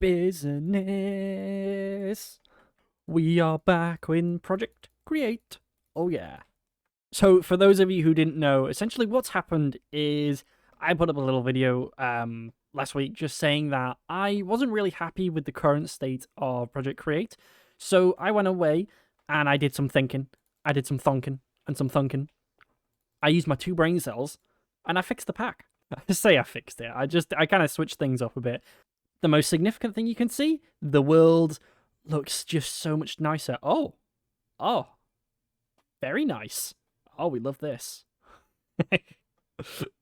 business. We are back in Project Create. Oh yeah. So for those of you who didn't know, essentially what's happened is I put up a little video last week just saying that I wasn't really happy with the current state of Project Create. So I went away and I did some thinking. I did some thunking and some thunking. I used my 2 brain cells and I fixed the pack. I say I fixed it. I kind of switched things up a bit. The most significant thing you can see, the world looks just so much nicer. Oh, very nice. Oh, we love this.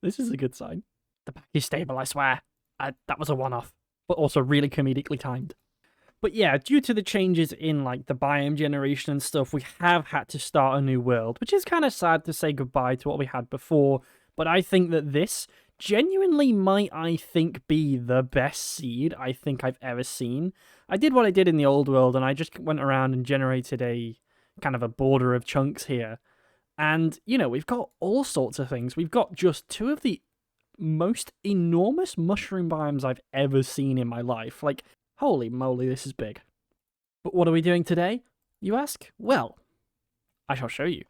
This is a good sign. The pack is stable, I swear. That was a one-off, but also really comedically timed. But yeah, due to the changes in like the biome generation and stuff, we have had to start a new world, which is kind of sad to say goodbye to what we had before. But I think that this genuinely might, I think, be the best seed I think I've ever seen. I did what I did in the old world, and I just went around and generated a kind of a border of chunks here. And, you know, we've got all sorts of things. We've got just 2 of the most enormous mushroom biomes I've ever seen in my life. Like, holy moly, this is big. But what are we doing today, you ask? Well, I shall show you.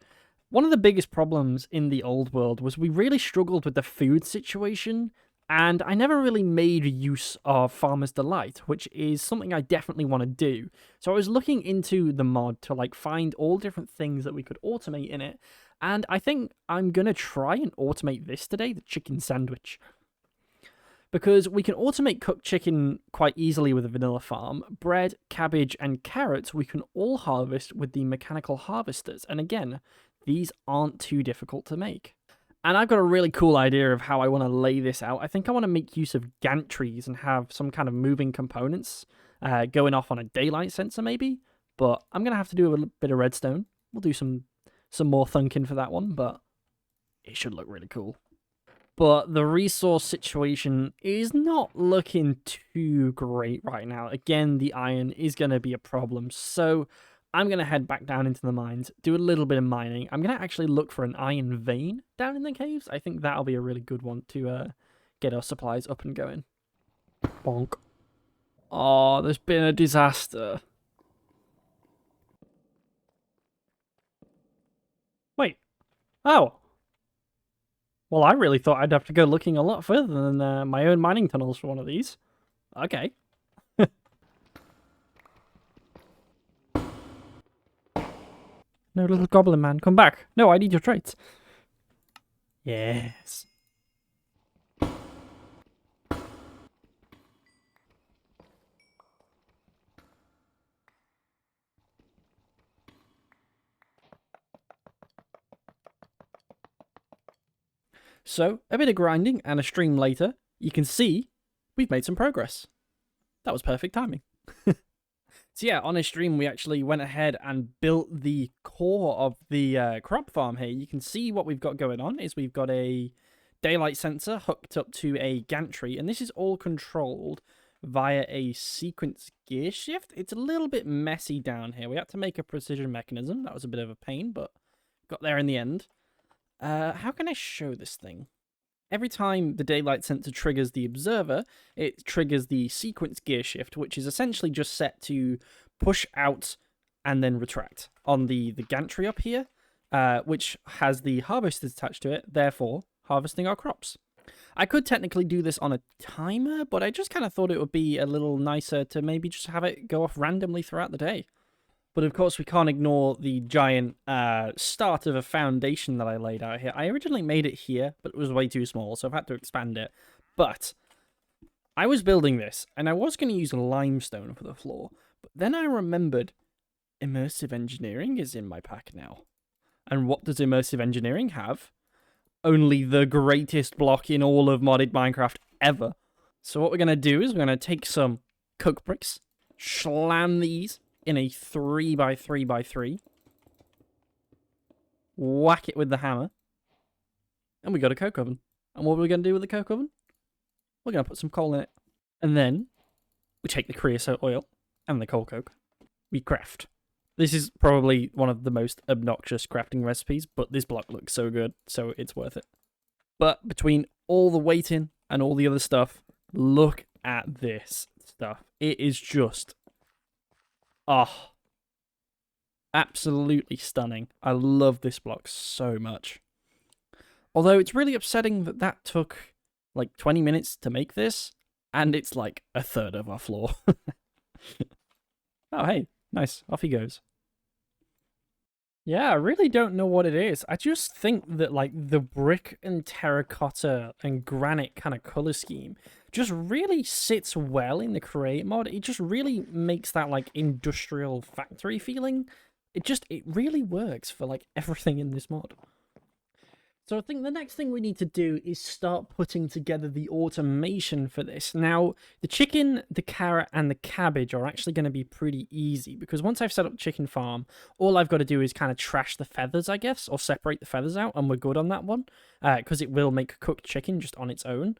One of the biggest problems in the old world was we really struggled with the food situation, and I never really made use of Farmer's Delight, which is something I definitely want to do. So I was looking into the mod to like find all different things that we could automate in it, and I think I'm going to try and automate this today, the chicken sandwich. Because we can automate cooked chicken quite easily with a vanilla farm. Bread, cabbage, and carrots we can all harvest with the mechanical harvesters, and again, these aren't too difficult to make. And I've got a really cool idea of how I want to lay this out. I think I want to make use of gantries and have some kind of moving components going off on a daylight sensor maybe. But I'm going to have to do a bit of redstone. We'll do some more thunking for that one, but it should look really cool. But the resource situation is not looking too great right now. Again, the iron is going to be a problem. So I'm going to head back down into the mines, do a little bit of mining. I'm going to actually look for an iron vein down in the caves. I think that'll be a really good one to get our supplies up and going. Bonk. Oh, there's been a disaster. Wait. Oh. Well, I really thought I'd have to go looking a lot further than my own mining tunnels for one of these. Okay. No, little goblin man, come back. No, I need your traits. Yes. So, a bit of grinding and a stream later, you can see we've made some progress. That was perfect timing. So yeah, on a stream, we actually went ahead and built the core of the crop farm here. You can see what we've got going on is we've got a daylight sensor hooked up to a gantry, and this is all controlled via a sequence gear shift. It's a little bit messy down here. We had to make a precision mechanism. That was a bit of a pain, but got there in the end. How can I show this thing? Every time the daylight sensor triggers the observer, it triggers the sequence gear shift, which is essentially just set to push out and then retract on the gantry up here, which has the harvesters attached to it, therefore harvesting our crops. I could technically do this on a timer, but I just kind of thought it would be a little nicer to maybe just have it go off randomly throughout the day. But of course, we can't ignore the giant start of a foundation that I laid out here. I originally made it here, but it was way too small, so I've had to expand it. But I was building this, and I was going to use limestone for the floor. But then I remembered immersive engineering is in my pack now. And what does immersive engineering have? Only the greatest block in all of modded Minecraft ever. So what we're going to do is we're going to take some coke bricks, slam these in a 3x3x3, whack it with the hammer, and we got a coke oven. And what are we going to do with the coke oven? We're going to put some coal in it. And then we take the creosote oil and the coal coke. We craft. This is probably one of the most obnoxious crafting recipes, but this block looks so good, so it's worth it. But between all the waiting and all the other stuff, look at this. stuff. It is just, oh, absolutely stunning. I love this block so much. Although it's really upsetting that that took like 20 minutes to make this, and it's like a third of our floor. Oh, hey, nice. Off he goes. Yeah, I really don't know what it is. I just think that like the brick and terracotta and granite kind of color scheme just really sits well in the create mod. It just really makes that like industrial factory feeling. It really works for like everything in this mod. So I think the next thing we need to do is start putting together the automation for this. Now, the chicken, the carrot, and the cabbage are actually going to be pretty easy, because once I've set up chicken farm, all I've got to do is kind of trash the feathers, I guess, or separate the feathers out, and we're good on that one, because it will make cooked chicken just on its own.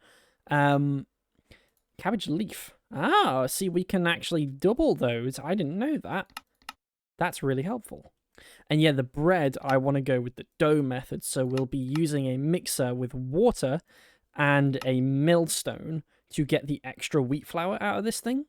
Cabbage leaf. Ah, see, we can actually double those. I didn't know that. That's really helpful. And yeah, the bread, I want to go with the dough method, so we'll be using a mixer with water and a millstone to get the extra wheat flour out of this thing.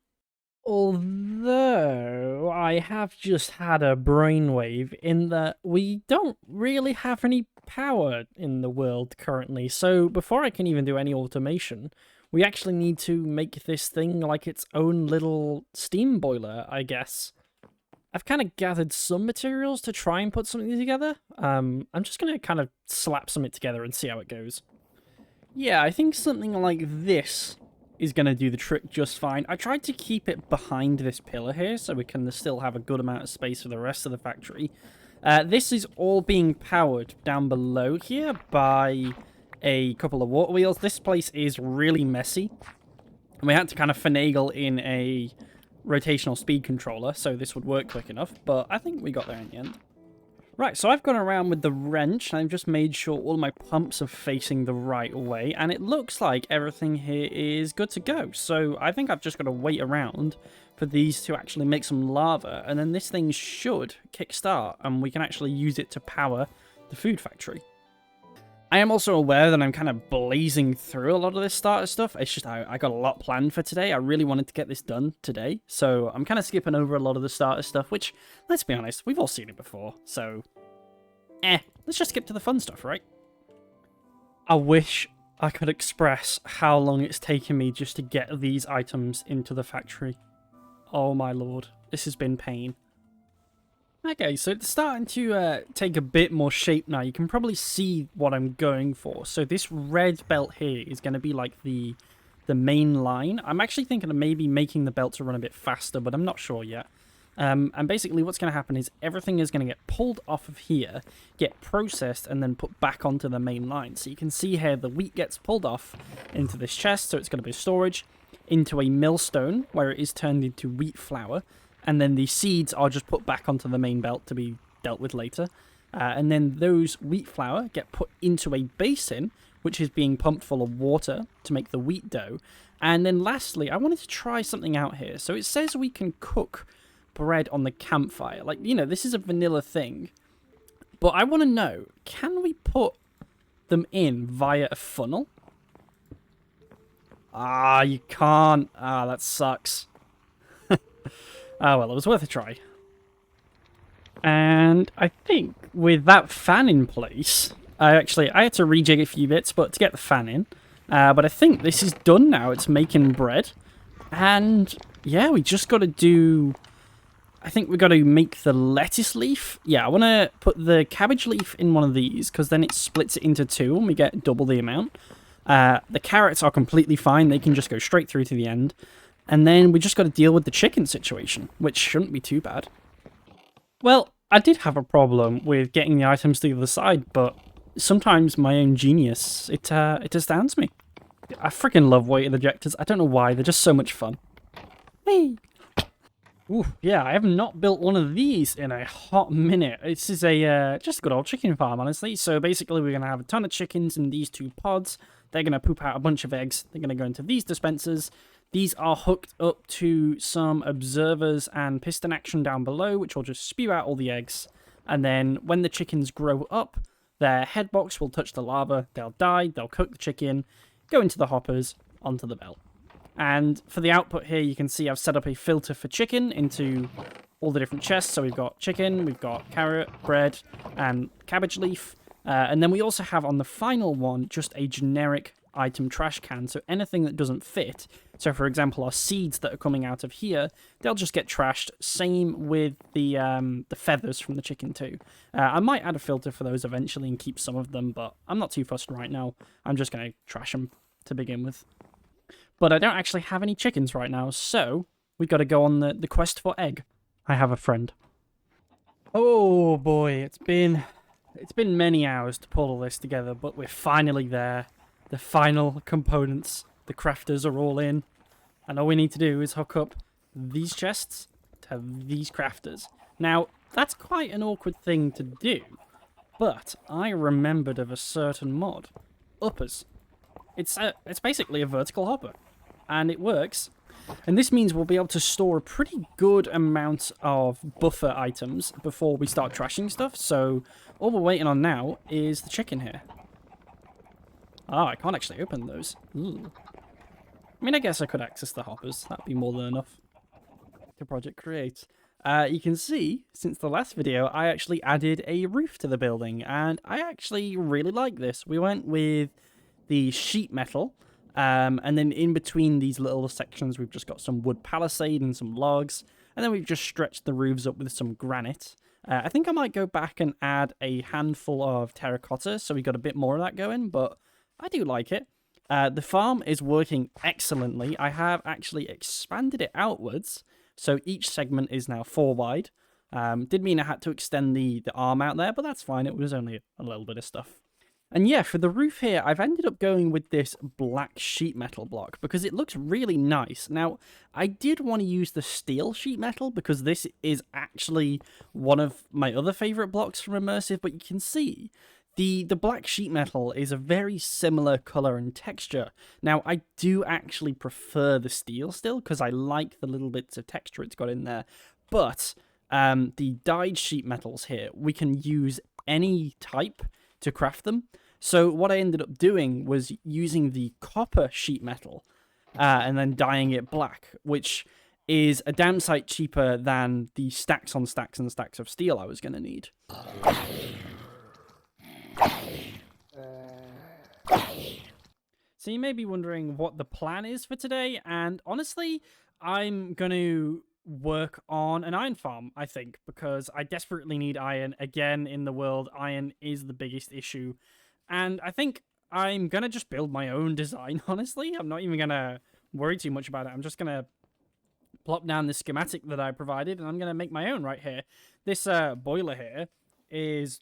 Although, I have just had a brainwave in that we don't really have any power in the world currently, so before I can even do any automation, we actually need to make this thing like its own little steam boiler, I guess. I've kind of gathered some materials to try and put something together. I'm just going to kind of slap something together and see how it goes. Yeah, I think something like this is going to do the trick just fine. I tried to keep it behind this pillar here so we can still have a good amount of space for the rest of the factory. This is all being powered down below here by a couple of water wheels. This place is really messy, and we had to kind of finagle in a rotational speed controller, so this would work quick enough, but I think we got there in the end. Right, so I've gone around with the wrench, and I've just made sure all my pumps are facing the right way, and it looks like everything here is good to go. So I think I've just got to wait around for these to actually make some lava, and then this thing should kickstart, and we can actually use it to power the food factory. I am also aware that I'm kind of blazing through a lot of this starter stuff. It's just I got a lot planned for today. I really wanted to get this done today. So I'm kind of skipping over a lot of the starter stuff, which, let's be honest, we've all seen it before. So, let's just skip to the fun stuff, right? I wish I could express how long it's taken me just to get these items into the factory. Oh my lord, this has been pain. Okay, so it's starting to take a bit more shape now. You can probably see what I'm going for. So this red belt here is going to be like the main line. I'm actually thinking of maybe making the belt to run a bit faster, but I'm not sure yet. And basically what's going to happen is everything is going to get pulled off of here, get processed, and then put back onto the main line. So you can see here the wheat gets pulled off into this chest, so it's going to be storage, into a millstone, where it is turned into wheat flour. And then the seeds are just put back onto the main belt to be dealt with later. And then those wheat flour get put into a basin, which is being pumped full of water to make the wheat dough. And then lastly, I wanted to try something out here. So it says we can cook bread on the campfire. Like, you know, this is a vanilla thing. But I want to know, can we put them in via a funnel? Ah, you can't. Ah, that sucks. Oh, well, it was worth a try. And I think with that fan in place, I had to rejig a few bits, but to get the fan in. But I think this is done now. It's making bread. And yeah, we just got to do... I think we got to make the lettuce leaf. Yeah, I want to put the cabbage leaf in one of these, because then it splits it into two and we get double the amount. The carrots are completely fine. They can just go straight through to the end. And then we just got to deal with the chicken situation, which shouldn't be too bad. Well, I did have a problem with getting the items to the other side, but sometimes my own genius, it astounds me. I freaking love weighted ejectors. I don't know why, they're just so much fun. Whee! Ooh, yeah, I have not built one of these in a hot minute. This is a just a good old chicken farm, honestly. So basically we're going to have a ton of chickens in these two pods. They're going to poop out a bunch of eggs. They're going to go into these dispensers. These are hooked up to some observers and piston action down below, which will just spew out all the eggs. And then when the chickens grow up, their head box will touch the lava, they'll die, they'll cook the chicken, go into the hoppers, onto the belt. And for the output here, you can see I've set up a filter for chicken into all the different chests. So we've got chicken, we've got carrot, bread, and cabbage leaf. And then we also have on the final one just a generic item trash can. So anything that doesn't fit. So for example, our seeds that are coming out of here, they'll just get trashed. Same with the feathers from the chicken too. I might add a filter for those eventually and keep some of them, but I'm not too fussed right now. I'm just going to trash them to begin with. But I don't actually have any chickens right now, so we've got to go on the quest for egg. I have a friend. Oh boy, it's been many hours to pull all this together, but we're finally there. The final components, the crafters are all in, and all we need to do is hook up these chests to these crafters. Now, that's quite an awkward thing to do, but I remembered of a certain mod, uppers. It's basically a vertical hopper, and it works. And this means we'll be able to store a pretty good amount of buffer items before we start trashing stuff. So all we're waiting on now is the chicken here. Oh, I can't actually open those. Ooh. I mean, I guess I could access the hoppers. That'd be more than enough to project create. You can see, since the last video, I actually added a roof to the building, and I actually really like this. We went with the sheet metal, and then in between these little sections, we've just got some wood palisade and some logs, and then we've just stretched the roofs up with some granite. I think I might go back and add a handful of terracotta, so we got a bit more of that going, but I do like it. The farm is working excellently. I have actually expanded it outwards, so each segment is now 4 wide. Did mean I had to extend the arm out there, but that's fine. It was only a little bit of stuff. And yeah, for the roof here, I've ended up going with this black sheet metal block because it looks really nice. Now, I did want to use the steel sheet metal because this is actually one of my other favorite blocks from Immersive, but you can see the black sheet metal is a very similar color and texture. Now, I do actually prefer the steel still because I like the little bits of texture it's got in there, but the dyed sheet metals here, we can use any type to craft them. So what I ended up doing was using the copper sheet metal and then dyeing it black, which is a damn sight cheaper than the stacks on stacks and stacks of steel I was going to need. So you may be wondering what the plan is for today, and honestly, I'm going to work on an iron farm, I think, because I desperately need iron. Again, in the world, iron is the biggest issue. And I think I'm going to just build my own design, honestly. I'm not even going to worry too much about it. I'm just going to plop down the schematic that I provided, and I'm going to make my own right here. This boiler here is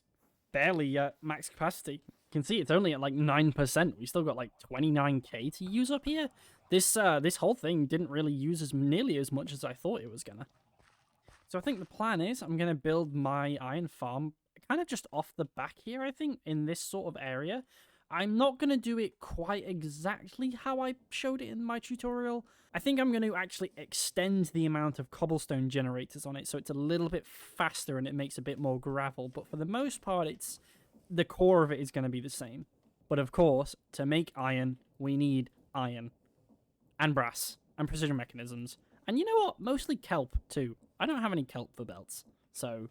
barely at max capacity. You can see it's only at like 9%. We still got like 29k to use up here. This whole thing didn't really use nearly as much as I thought it was going to. So I think the plan is I'm going to build my iron farm kind of just off the back here, I think, in this sort of area. I'm not going to do it quite exactly how I showed it in my tutorial. I think I'm going to actually extend the amount of cobblestone generators on it so it's a little bit faster and it makes a bit more gravel. But for the most part, the core of it is going to be the same. But of course, to make iron, we need iron and brass and precision mechanisms. And you know what? Mostly kelp too. I don't have any kelp for belts. So,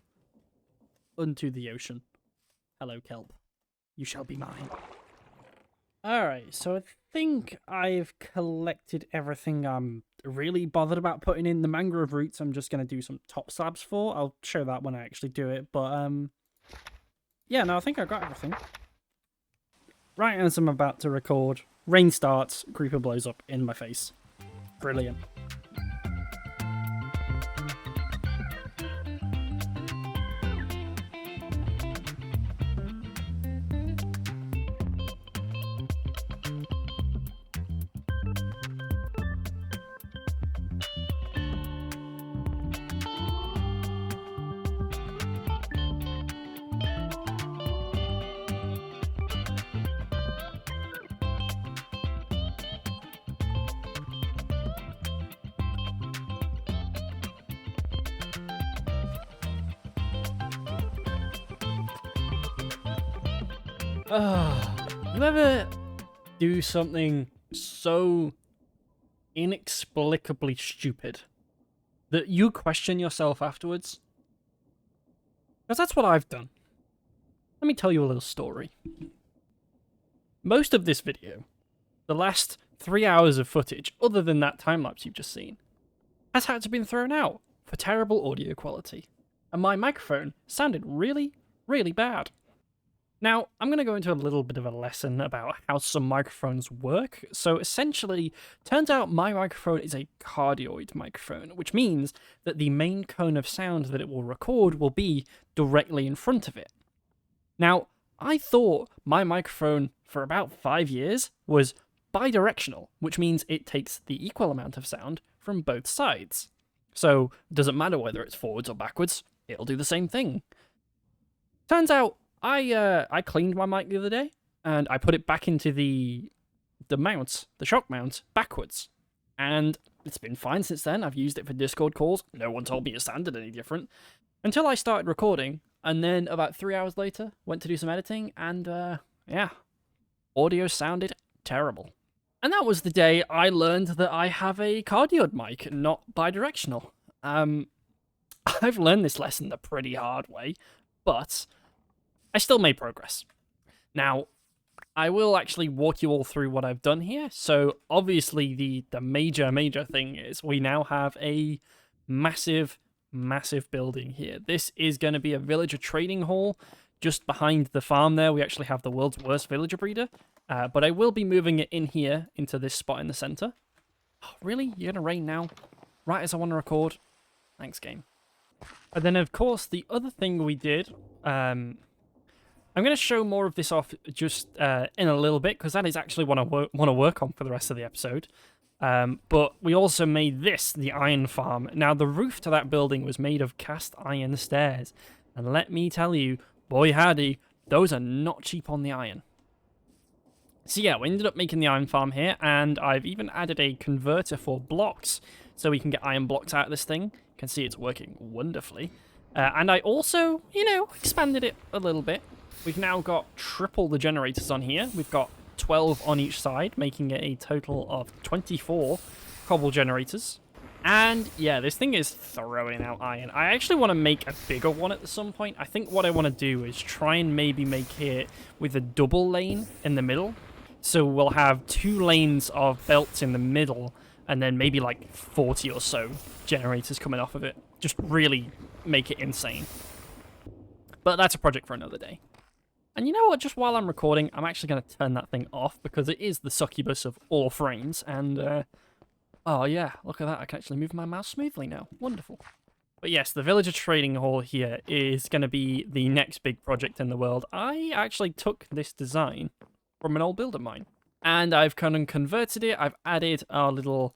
unto the ocean. Hello, kelp. You shall be mine. Alright, so I think I've collected everything I'm really bothered about putting in. The mangrove roots I'm just going to do some top slabs for. I'll show that when I actually do it. But, yeah, no, I think I got everything. Right as I'm about to record, rain starts, creeper blows up in my face. Brilliant. You ever do something so inexplicably stupid that you question yourself afterwards? Because that's what I've done. Let me tell you a little story. Most of this video, the last 3 hours of footage, other than that time-lapse you've just seen, has had to be thrown out for terrible audio quality. And my microphone sounded really, really bad. Now, I'm going to go into a little bit of a lesson about how some microphones work. So essentially, turns out my microphone is a cardioid microphone, which means that the main cone of sound that it will record will be directly in front of it. Now, I thought my microphone for about 5 years was bidirectional, which means it takes the equal amount of sound from both sides. So it doesn't matter whether it's forwards or backwards, it'll do the same thing. Turns out, I cleaned my mic the other day, and I put it back into the mount, the shock mount, backwards. And it's been fine since then. I've used it for Discord calls. No one told me it sounded any different. Until I started recording, and then about 3 hours later, went to do some editing, and yeah, audio sounded terrible. And that was the day I learned that I have a cardioid mic, not bidirectional. I've learned this lesson the pretty hard way, but I still made progress. Now, I will actually walk you all through what I've done here. So obviously the major thing is we now have a massive building here. This is going to be a villager trading hall. Just behind the farm there, we actually have the world's worst villager breeder. But I will be moving it in here into this spot in the center. Oh, really? You're going to rain now? Right as I want to record? Thanks, game. And then, of course, the other thing we did... I'm going to show more of this off just in a little bit, because that is actually what I want to work on for the rest of the episode. But we also made this, the iron farm. Now, the roof to that building was made of cast iron stairs. And let me tell you, boy howdy, those are not cheap on the iron. So yeah, we ended up making the iron farm here, and I've even added a converter for blocks, so we can get iron blocks out of this thing. You can see it's working wonderfully. And I also, expanded it a little bit. We've now got triple the generators on here. We've got 12 on each side, making it a total of 24 cobble generators. And yeah, this thing is throwing out iron. I actually want to make a bigger one at some point. I think what I want to do is try and maybe make it with a double lane in the middle. So we'll have 2 lanes of belts in the middle, and then maybe like 40 or so generators coming off of it. Just really make it insane. But that's a project for another day. And you know what, just while I'm recording, I'm actually going to turn that thing off, because it is the succubus of all frames, and, oh yeah, look at that, I can actually move my mouse smoothly now. Wonderful. But yes, the villager trading hall here is going to be the next big project in the world. I actually took this design from an old build of mine, and I've kind of converted it. I've added our little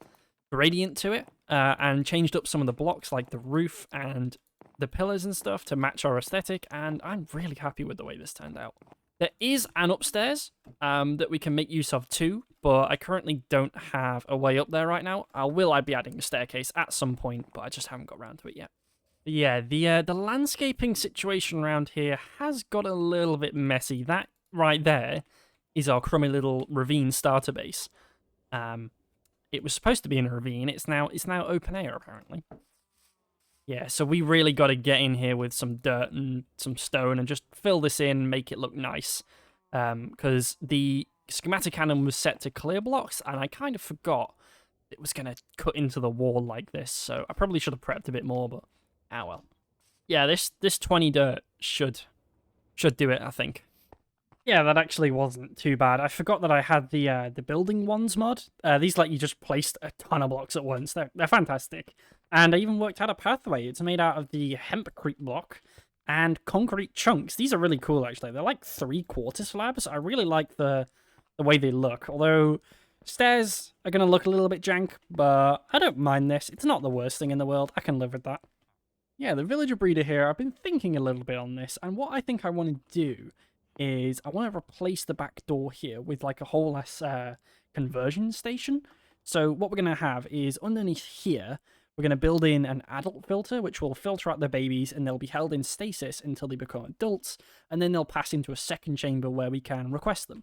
gradient to it, and changed up some of the blocks, like the roof and the pillars and stuff, to match our aesthetic, and I'm really happy with the way this turned out. There is an upstairs that we can make use of too, but I currently don't have a way up there right now. I'd be adding a staircase at some point, but I just haven't got around to it yet. But yeah, the landscaping situation around here has got a little bit messy. That right there is our crummy little ravine starter base. It was supposed to be in a ravine. It's now open air apparently. Yeah, so we really got to get in here with some dirt and some stone and just fill this in, make it look nice. Because the schematic cannon was set to clear blocks, and I kind of forgot it was going to cut into the wall like this. So I probably should have prepped a bit more, but ah well. Yeah, this 20 dirt should do it, I think. Yeah, that actually wasn't too bad. I forgot that I had the building ones mod. These let you just place a ton of blocks at once. They're fantastic. And I even worked out a pathway. It's made out of the hempcrete block and concrete chunks. These are really cool, actually. They're like 3/4 slabs. I really like the way they look. Although stairs are going to look a little bit jank, but I don't mind this. It's not the worst thing in the world. I can live with that. Yeah, the villager breeder here, I've been thinking a little bit on this. And what I think I want to do is I want to replace the back door here with like a whole conversion station. So what we're going to have is underneath here, we're going to build in an adult filter, which will filter out the babies, and they'll be held in stasis until they become adults, and then they'll pass into a second chamber where we can request them.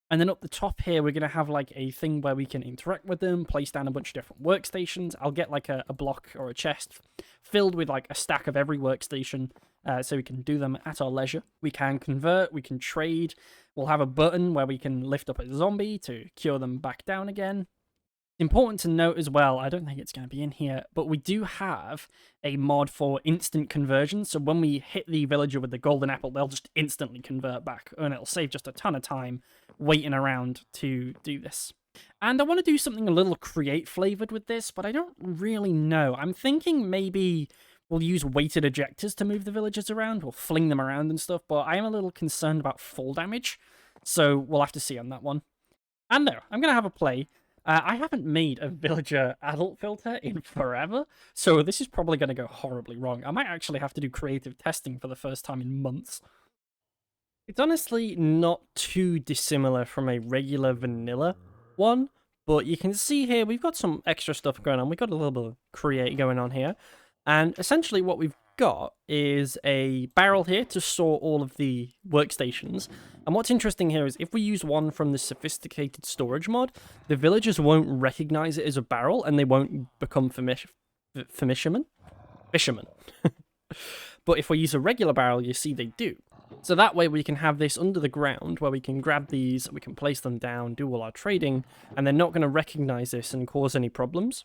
And then up the top here, we're going to have like a thing where we can interact with them, place down a bunch of different workstations. I'll get like a block or a chest filled with like a stack of every workstation, so we can do them at our leisure. We can convert, we can trade. We'll have a button where we can lift up a zombie to cure them back down again. Important to note as well, I don't think it's going to be in here, but we do have a mod for instant conversion. So when we hit the villager with the golden apple, they'll just instantly convert back, and it'll save just a ton of time waiting around to do this. And I want to do something a little create flavored with this, but I don't really know. I'm thinking maybe we'll use weighted ejectors to move the villagers around. We'll fling them around and stuff, but I am a little concerned about fall damage, so we'll have to see on that one. And no, I'm going to have a play. I haven't made a villager adult filter in forever, so this is probably going to go horribly wrong. I might actually have to do creative testing for the first time in months. It's honestly not too dissimilar from a regular vanilla one, but you can see here we've got some extra stuff going on. We've got a little bit of create going on here, and essentially what we've got is a barrel here to store all of the workstations. And what's interesting here is if we use one from the sophisticated storage mod, the villagers won't recognize it as a barrel and they won't become fishermen. But if we use a regular barrel, you see they do. So that way we can have this under the ground where we can grab these, we can place them down, do all our trading, and they're not going to recognize this and cause any problems.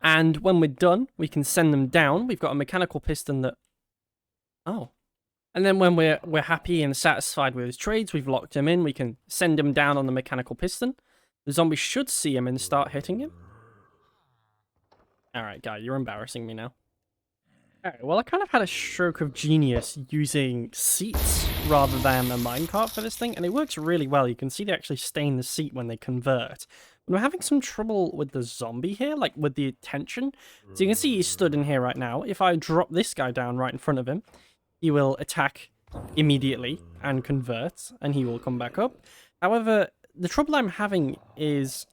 And when we're done, we can send them down. We've got a mechanical piston that... Oh. And then when we're happy and satisfied with his trades, we've locked him in, we can send him down on the mechanical piston. The zombie should see him and start hitting him. Alright, guy, you're embarrassing me now. Alright, well, I kind of had a stroke of genius using seats rather than a minecart for this thing, and it works really well. You can see they actually stain the seat when they convert. But I'm having some trouble with the zombie here, like with the attention. So you can see he's stood in here right now. If I drop this guy down right in front of him, he will attack immediately and convert, and he will come back up. However, the trouble I'm having is,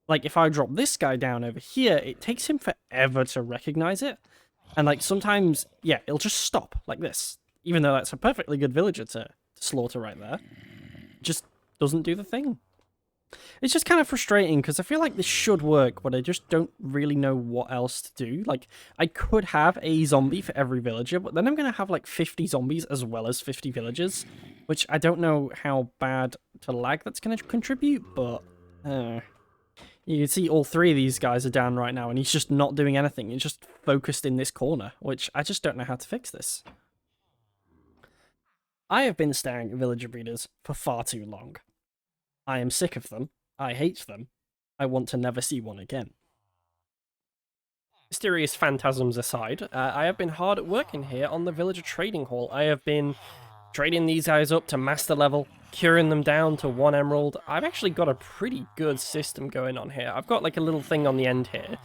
like, if I drop this guy down over here, it takes him forever to recognize it. And, like, sometimes, yeah, it'll just stop, like this. Even though that's a perfectly good villager to slaughter right there. It just doesn't do the thing. It's just kind of frustrating, because I feel like this should work, but I just don't really know what else to do. Like, I could have a zombie for every villager, but then I'm going to have, like, 50 zombies as well as 50 villagers, which I don't know how bad to lag that's going to contribute, but... You can see all three of these guys are down right now, and he's just not doing anything. He's just focused in this corner, which I just don't know how to fix this. I have been staring at villager breeders for far too long. I am sick of them. I hate them. I want to never see one again. Mysterious phantasms aside, I have been hard at work in here on the villager trading hall. I have been trading these guys up to master level, curing them down to 1 emerald. I've actually got a pretty good system going on here. I've got like a little thing on the end here.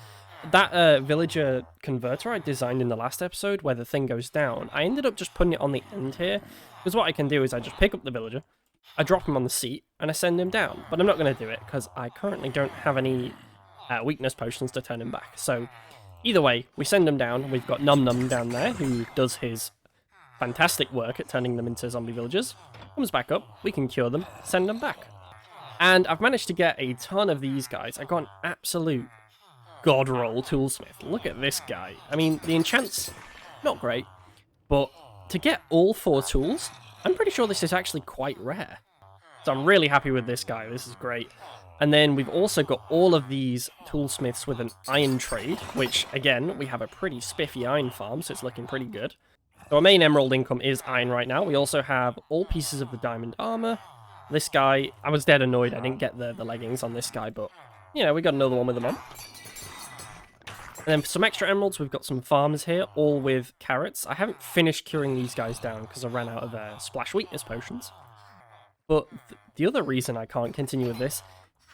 That villager converter I designed in the last episode where the thing goes down, I ended up just putting it on the end here. Because what I can do is I just pick up the villager, I drop him on the seat, and I send him down. But I'm not going to do it because I currently don't have any weakness potions to turn him back. So either way, we send him down. We've got Num Num down there who does his fantastic work at turning them into zombie villagers. Comes back up, we can cure them, send them back. And I've managed to get a ton of these guys. I got an absolute god roll toolsmith. Look at this guy. I mean, the enchants, not great, but to get all 4 tools, I'm pretty sure this is actually quite rare. So I'm really happy with this guy. This is great. And then we've also got all of these toolsmiths with an iron trade, which, again, we have a pretty spiffy iron farm, so it's looking pretty good. So our main emerald income is iron right now. We also have all pieces of the diamond armor. This guy, I was dead annoyed I didn't get the leggings on this guy, but, you know, we got another one with them on. And then for some extra emeralds, we've got some farms here, all with carrots. I haven't finished curing these guys down because I ran out of splash weakness potions. But the other reason I can't continue with this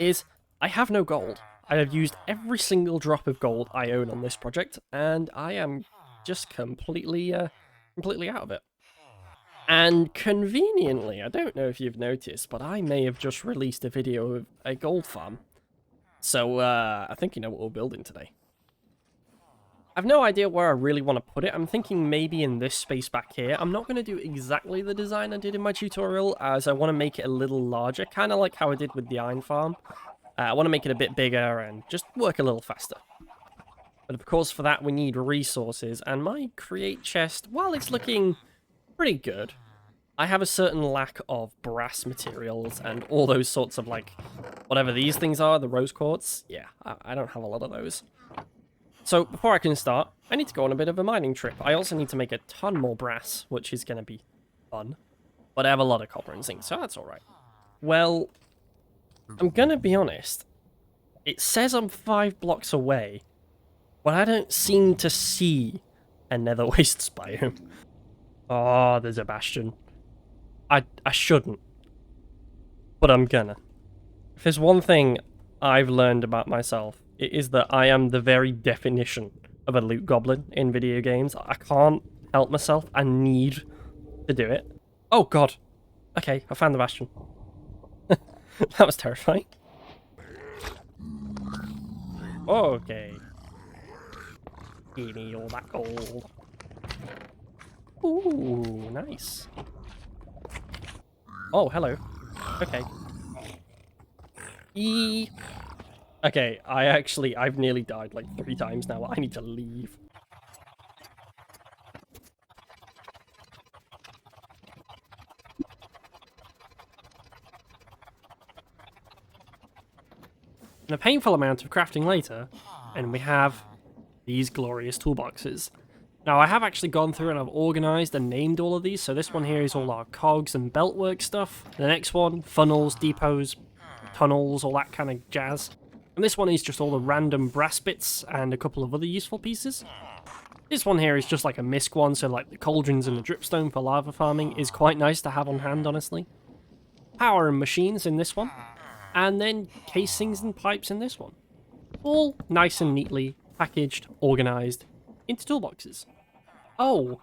is I have no gold. I have used every single drop of gold I own on this project, and I am just completely out of it. And conveniently, I don't know if you've noticed, but I may have just released a video of a gold farm. So I think you know what we're building today. I've no idea where I really want to put it. I'm thinking maybe in this space back here. I'm not going to do exactly the design I did in my tutorial, as I want to make it a little larger, kind of like how I did with the iron farm. I want to make it a bit bigger and just work a little faster. But of course, for that, we need resources, and my create chest, while it's looking pretty good, I have a certain lack of brass materials and all those sorts of, like, whatever these things are, the rose quartz. Yeah, I don't have a lot of those. So before I can start, I need to go on a bit of a mining trip. I also need to make a ton more brass, which is going to be fun. But I have a lot of copper and zinc, so that's alright. Well, I'm going to be honest. It says I'm 5 blocks away, but I don't seem to see a nether wastes biome. Oh, there's a bastion. I shouldn't, but I'm gonna. If there's one thing I've learned about myself, it is that I am the very definition of a loot goblin in video games. I can't help myself. I need to do it. Oh god. Okay, I found the bastion. That was terrifying. Okay. Give me all that gold. Ooh, nice. Oh, hello. Okay. Okay, I've nearly died like 3 times now. I need to leave. And a painful amount of crafting later, and we have these glorious toolboxes. Now, I have actually gone through and I've organised and named all of these. So this one here is all our cogs and beltwork stuff. The next one, funnels, depots, tunnels, all that kind of jazz. And this one is just all the random brass bits and a couple of other useful pieces. This one here is just like a misc one, so like the cauldrons and the dripstone for lava farming is quite nice to have on hand, honestly. Power and machines in this one. And then casings and pipes in this one. All nice and neatly packaged, organised into toolboxes. Oh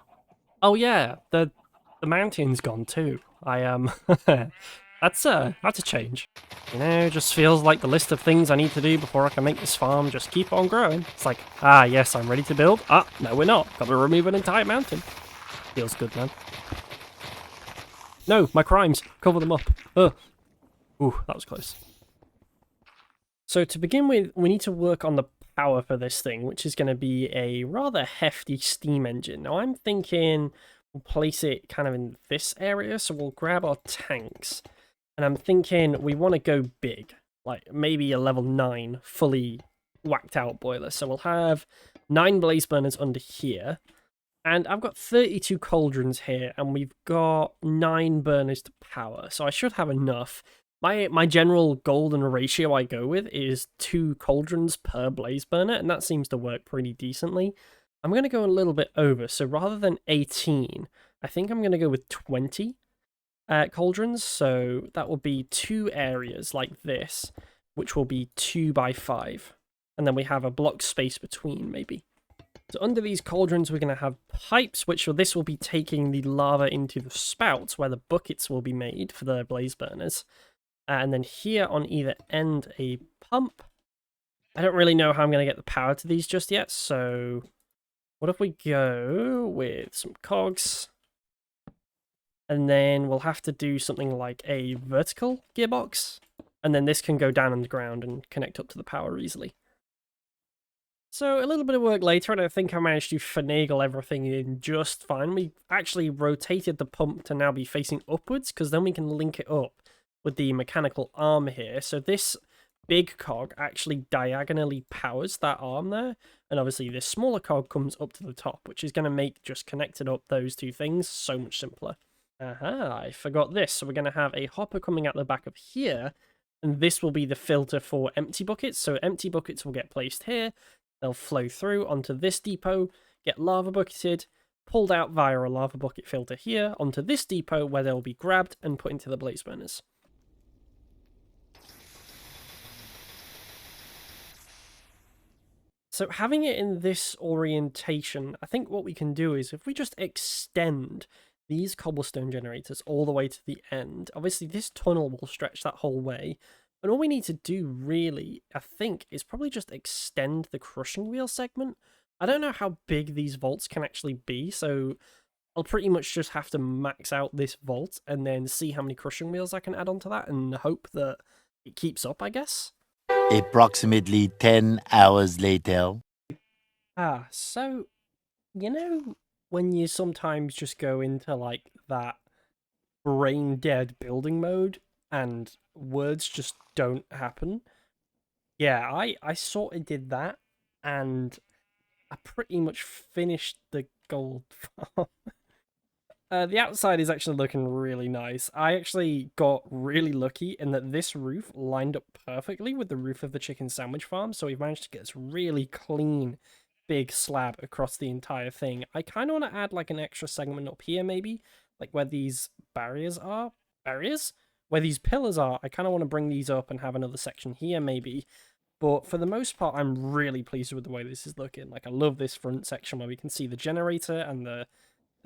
yeah, the mountain's gone too. That's a change. You know, just feels like the list of things I need to do before I can make this farm just keep on growing. It's like, yes, I'm ready to build. No we're not. Gotta remove an entire mountain. Feels good, man. No, my crimes. Cover them up. Ooh, that was close. So to begin with, we need to work on the power for this thing, which is going to be a rather hefty steam engine. Now I'm thinking we'll place it kind of in this area, so we'll grab our tanks. And I'm thinking we want to go big, like maybe a level 9 fully whacked out boiler. So we'll have 9 blaze burners under here. And I've got 32 cauldrons here, and we've got 9 burners to power. So I should have enough. My general golden ratio I go with is 2 cauldrons per blaze burner, and that seems to work pretty decently. I'm going to go a little bit over, so rather than 18, I think I'm going to go with 20 cauldrons, so that will be 2 areas like this, which will be 2 by 5, and then we have a block space between, maybe. So under these cauldrons, we're going to have pipes, this will be taking the lava into the spouts, where the buckets will be made for the blaze burners. And then here on either end, a pump. I don't really know how I'm going to get the power to these just yet, so what if we go with some cogs? And then we'll have to do something like a vertical gearbox, and then this can go down underground and connect up to the power easily. So a little bit of work later, and I think I managed to finagle everything in just fine. We actually rotated the pump to now be facing upwards, because then we can link it up with the mechanical arm here. So this big cog actually diagonally powers that arm there, and obviously this smaller cog comes up to the top, which is going to make just connecting up those two things so much simpler. I forgot this. So we're going to have a hopper coming out the back of here, and this will be the filter for empty buckets. So empty buckets will get placed here, they'll flow through onto this depot, get lava bucketed, pulled out via a lava bucket filter here onto this depot, where they'll be grabbed and put into the blaze burners. So having it in this orientation, I think what we can do is if we just extend these cobblestone generators all the way to the end, obviously this tunnel will stretch that whole way, and all we need to do really, I think, is probably just extend the crushing wheel segment I don't know how big these vaults can actually be, so I'll pretty much just have to max out this vault and then see how many crushing wheels I can add onto that and hope that it keeps up, I guess. Approximately 10 hours later. So, when you sometimes just go into, like, that brain-dead building mode and words just don't happen? Yeah, I sort of did that, and I pretty much finished the gold farm. The outside is actually looking really nice. I actually got really lucky in that this roof lined up perfectly with the roof of the chicken sandwich farm, so we've managed to get this really clean, big slab across the entire thing. I kind of want to add like an extra segment up here, maybe, like where these barriers are. Barriers? Where these pillars are, I kind of want to bring these up and have another section here, maybe. But for the most part, I'm really pleased with the way this is looking. Like, I love this front section where we can see the generator and the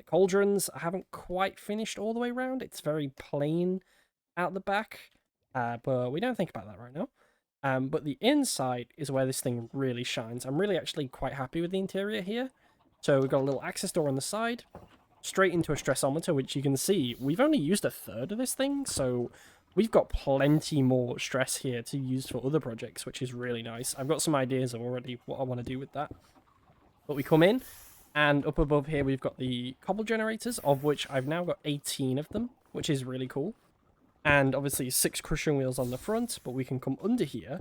cauldrons. I haven't quite finished all the way around. It's very plain out the back, but we don't think about that right now. But the inside is where this thing really shines. I'm really actually quite happy with the interior here. So we've got a little access door on the side, straight into a stressometer, which you can see we've only used a third of this thing, so we've got plenty more stress here to use for other projects, which is really nice. I've got some ideas of already what I want to do with that. But we come in, and up above here we've got the cobble generators, of which I've now got 18 of them, which is really cool. And obviously 6 crushing wheels on the front, but we can come under here,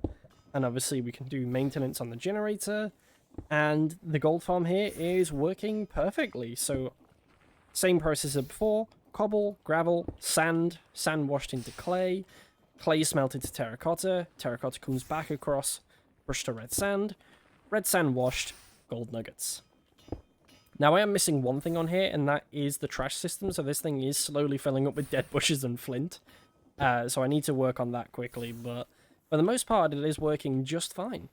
and obviously we can do maintenance on the generator, and the gold farm here is working perfectly. So same process as before: cobble, gravel, sand, sand washed into clay, clay smelted to terracotta, terracotta comes back across, brushed to red sand washed, gold nuggets. Now I am missing one thing on here, and that is the trash system, so this thing is slowly filling up with dead bushes and flint. So I need to work on that quickly, but for the most part it is working just fine.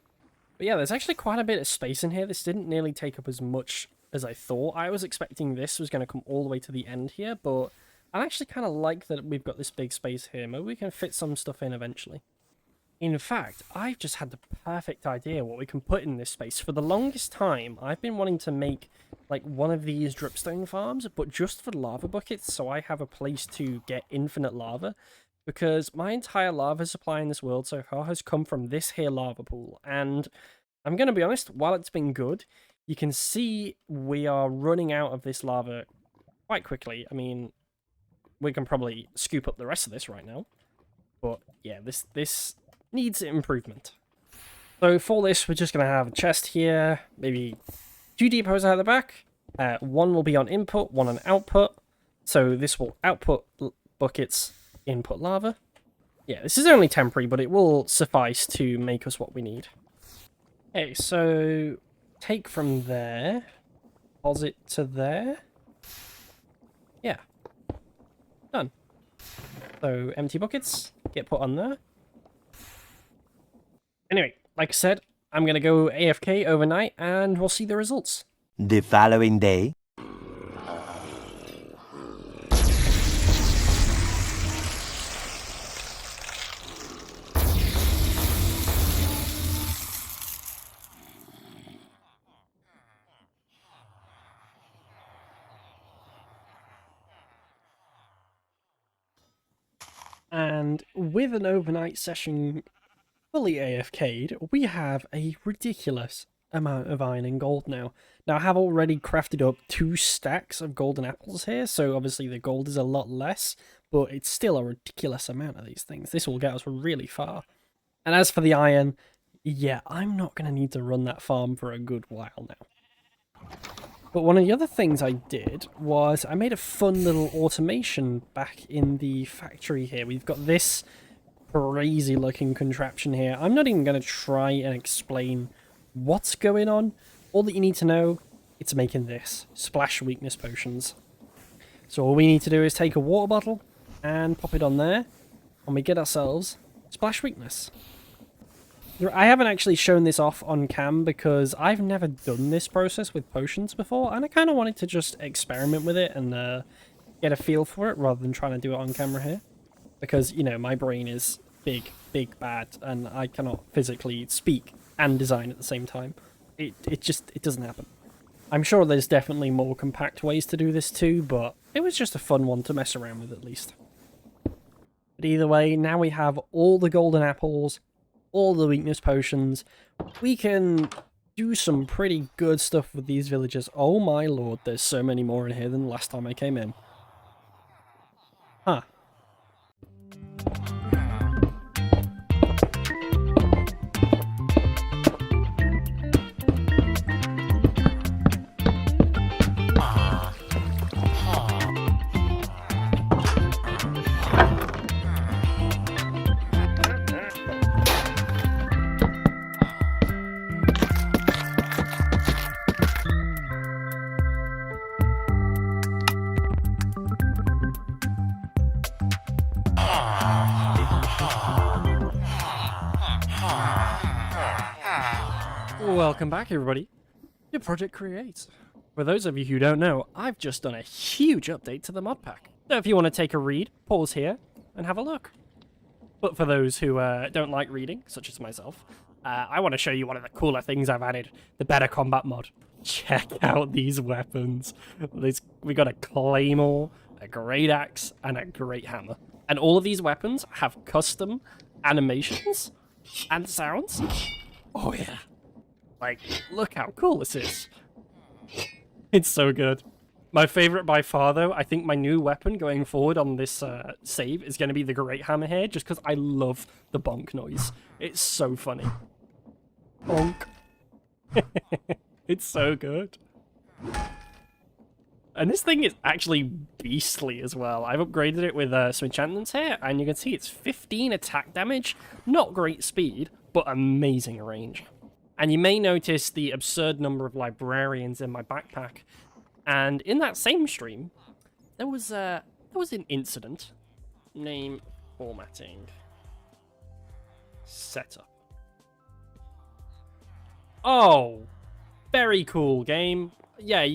But yeah, there's actually quite a bit of space in here. This didn't nearly take up as much as I thought. I was expecting this was going to come all the way to the end here, but I actually kind of like that we've got this big space here. Maybe we can fit some stuff in eventually. In fact, I've just had the perfect idea what we can put in this space. For the longest time, I've been wanting to make like one of these dripstone farms, but just for lava buckets, so I have a place to get infinite lava. Because my entire lava supply in this world so far has come from this here lava pool. And I'm going to be honest, while it's been good, you can see we are running out of this lava quite quickly. I mean, we can probably scoop up the rest of this right now. But yeah, this needs improvement. So for this, we're just going to have a chest here, maybe 2 depots out the back. One will be on input, one on output. So this will output buckets, input lava. Yeah, this is only temporary, but it will suffice to make us what we need. Okay, so take from there, deposit to there. Yeah, done. So empty buckets get put on there. Anyway, like I said, I'm going to go AFK overnight and we'll see the results. The following day. And with an overnight session fully AFK'd, we have a ridiculous amount of iron and gold now. Now, I have already crafted up 2 stacks of golden apples here, so obviously the gold is a lot less, but it's still a ridiculous amount of these things. This will get us really far. And as for the iron, yeah, I'm not going to need to run that farm for a good while now. But one of the other things I did was I made a fun little automation back in the factory here. We've got this crazy looking contraption here. I'm not even going to try and explain what's going on. All that you need to know, it's making this. Splash weakness potions. So all we need to do is take a water bottle and pop it on there, and we get ourselves splash weakness. I haven't actually shown this off on cam because I've never done this process with potions before, and I kind of wanted to just experiment with it and get a feel for it rather than trying to do it on camera here. Because, you know, my brain is big, bad, and I cannot physically speak and design at the same time. it doesn't happen. I'm sure there's definitely more compact ways to do this too, but it was just a fun one to mess around with at least. But either way, now we have all the golden apples, all the weakness potions. We can do some pretty good stuff with these villagers. Oh my lord, there's so many more in here than the last time I came in. Huh. Welcome back, everybody, to Project Create. For those of you who don't know, I've just done a huge update to the Modpack. So if you want to take a read, pause here and have a look. But for those who don't like reading, such as myself, I want to show you one of the cooler things I've added, the Better Combat mod. Check out these weapons. We got a Claymore, a Great Axe, and a Great Hammer. And all of these weapons have custom animations and sounds. Oh yeah. Like, look how cool this is. It's so good. My favorite by far, though, I think my new weapon going forward on this save is going to be the Great Hammer here, just because I love the bonk noise. It's so funny. Bonk. It's so good. And this thing is actually beastly as well. I've upgraded it with some enchantments here, and you can see it's 15 attack damage. Not great speed, but amazing range. And you may notice the absurd number of librarians in my backpack. And in that same stream, there was an incident. Name, formatting, setup. Oh, very cool game. Yeah,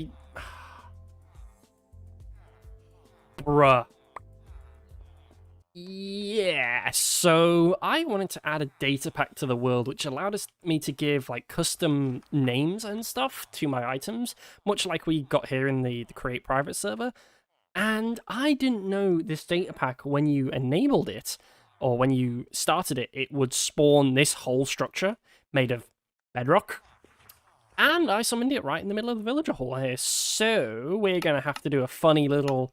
bruh. Yeah, so I wanted to add a data pack to the world, which allowed me to give like custom names and stuff to my items, much like we got here in the Create Private server. And I didn't know this data pack, when you enabled it, or when you started it, it would spawn this whole structure made of bedrock. And I summoned it right in the middle of the villager hall here, so we're going to have to do a funny little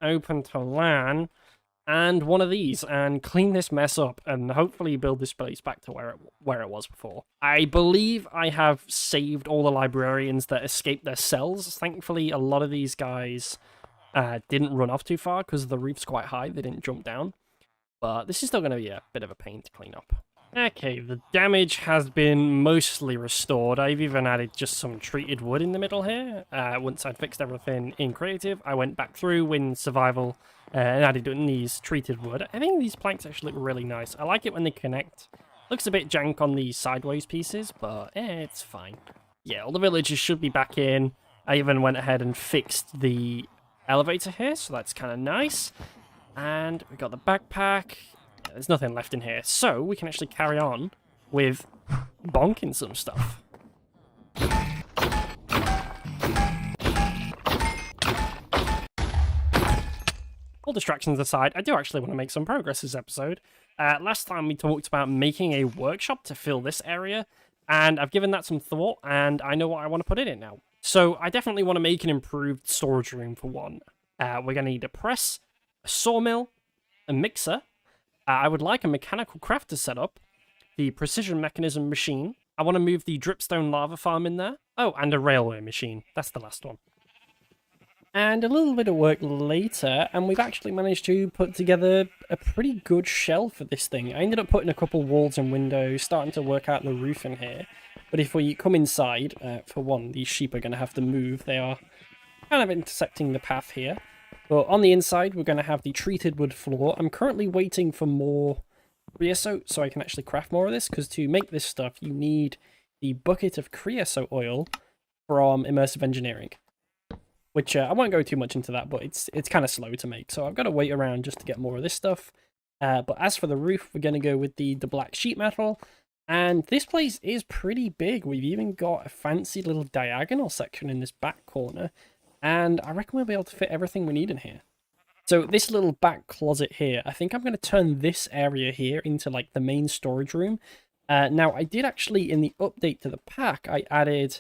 open to LAN and one of these, and clean this mess up, and hopefully build this place back to where it was before. I believe I have saved all the librarians that escaped their cells. Thankfully, a lot of these guys didn't run off too far, because the roof's quite high, they didn't jump down. But this is still going to be a bit of a pain to clean up. Okay, the damage has been mostly restored. I've even added just some treated wood in the middle here. Once I'd fixed everything in creative, I went back through in survival and added in these treated wood. I think these planks actually look really nice. I like it when they connect. Looks a bit jank on these sideways pieces, but it's fine. Yeah, all the villagers should be back in. I even went ahead and fixed the elevator here, so that's kind of nice. And we got the backpack. There's nothing left in here, so we can actually carry on with bonking some stuff. All distractions aside, I do actually want to make some progress this episode. Last time we talked about making a workshop to fill this area, and I've given that some thought, and I know what I want to put in it now. So I definitely want to make an improved storage room for one. We're going to need a press, a sawmill, a mixer. I would like a mechanical crafter setup, the precision mechanism machine. I want to move the dripstone lava farm in there. Oh, and a railway machine. That's the last one. And a little bit of work later, and we've actually managed to put together a pretty good shell for this thing. I ended up putting a couple walls and windows, starting to work out the roof in here. But if we come inside, for one, these sheep are going to have to move. They are kind of intersecting the path here. But on the inside, we're going to have the treated wood floor. I'm currently waiting for more creosote so I can actually craft more of this, because to make this stuff, you need the bucket of creosote oil from Immersive Engineering. Which, I won't go too much into that, but it's kind of slow to make. So I've got to wait around just to get more of this stuff. But as for the roof, we're going to go with the black sheet metal. And this place is pretty big. We've even got a fancy little diagonal section in this back corner. And I reckon we'll be able to fit everything we need in here. So this little back closet here, I think I'm going to turn this area here into like the main storage room. Now, I did actually, in the update to the pack, I added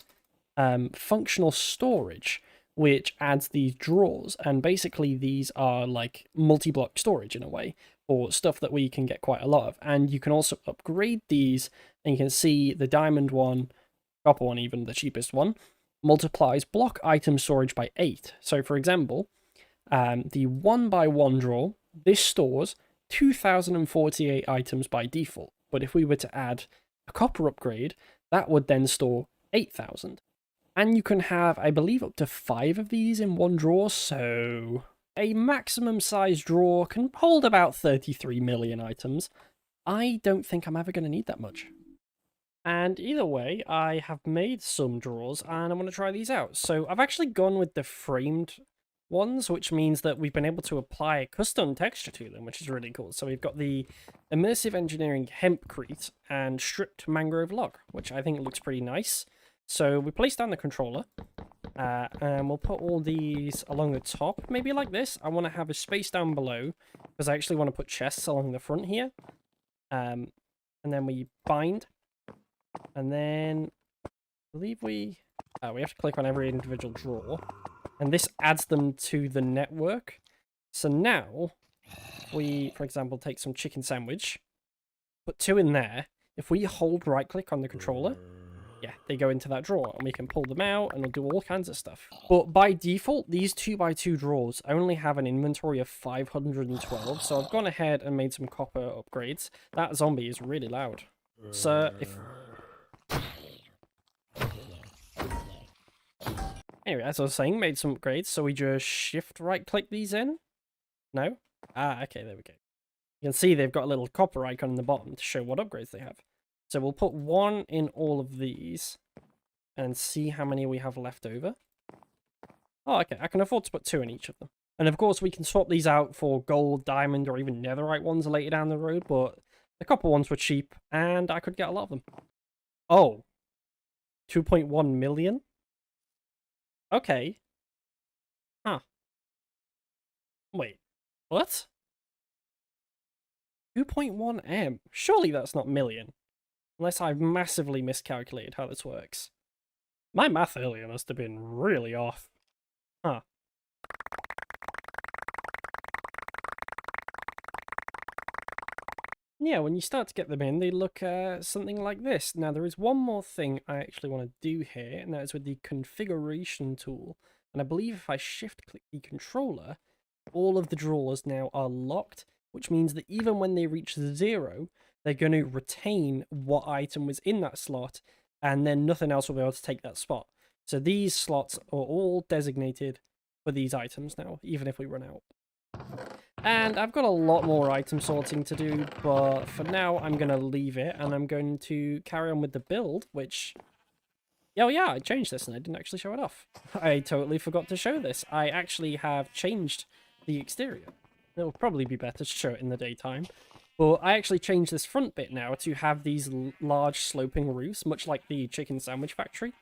functional storage, which adds these drawers. And basically these are like multi-block storage in a way, or stuff that we can get quite a lot of. And you can also upgrade these, and you can see the diamond one, copper one even, the cheapest one, multiplies block item storage by 8. So for example, the 1x1 drawer, this stores 2048 items by default. But if we were to add a copper upgrade, that would then store 8,000. And you can have, I believe, up to 5 of these in one drawer, so a maximum size drawer can hold about 33 million items. I don't think I'm ever going to need that much. And either way, I have made some drawers, and I'm going to try these out. So I've actually gone with the framed ones, which means that we've been able to apply a custom texture to them, which is really cool. So we've got the immersive engineering hempcrete and stripped mangrove log, which I think looks pretty nice. So we place down the controller, and we'll put all these along the top, maybe like this. I want to have a space down below, because I actually want to put chests along the front here. And then we bind, and then I believe we have to click on every individual drawer. And this adds them to the network. So now, if we, for example, take some chicken sandwich, put 2 in there. If we hold right-click on the controller, yeah, they go into that drawer, and we can pull them out, and we'll do all kinds of stuff. But by default, these 2x2 drawers only have an inventory of 512, so I've gone ahead and made some copper upgrades. That zombie is really loud. So if... Anyway, as I was saying, made some upgrades, so we just shift right-click these in. No? Ah, okay, there we go. You can see they've got a little copper icon in the bottom to show what upgrades they have. So we'll put 1 in all of these, and see how many we have left over. Oh, okay, I can afford to put 2 in each of them. And of course, we can swap these out for gold, diamond, or even netherite ones later down the road, but the copper ones were cheap, and I could get a lot of them. Oh. 2.1 million? Okay. Huh. Wait. What? 2.1 M? Surely that's not million. Unless I've massively miscalculated how this works. My math earlier must have been really off. Huh. Yeah, when you start to get them in, they look something like this. Now, there is one more thing I actually want to do here, and that is with the configuration tool. And I believe if I shift-click the controller, all of the drawers now are locked, which means that even when they reach 0, they're going to retain what item was in that slot, and then nothing else will be able to take that spot. So these slots are all designated for these items now, even if we run out. And I've got a lot more item sorting to do, but for now I'm going to leave it, and I'm going to carry on with the build, which... Oh yeah, I changed this and I didn't actually show it off. I totally forgot to show this. I actually have changed the exterior. It'll probably be better to show it in the daytime. But I actually changed this front bit now to have these large sloping roofs, much like the chicken sandwich factory.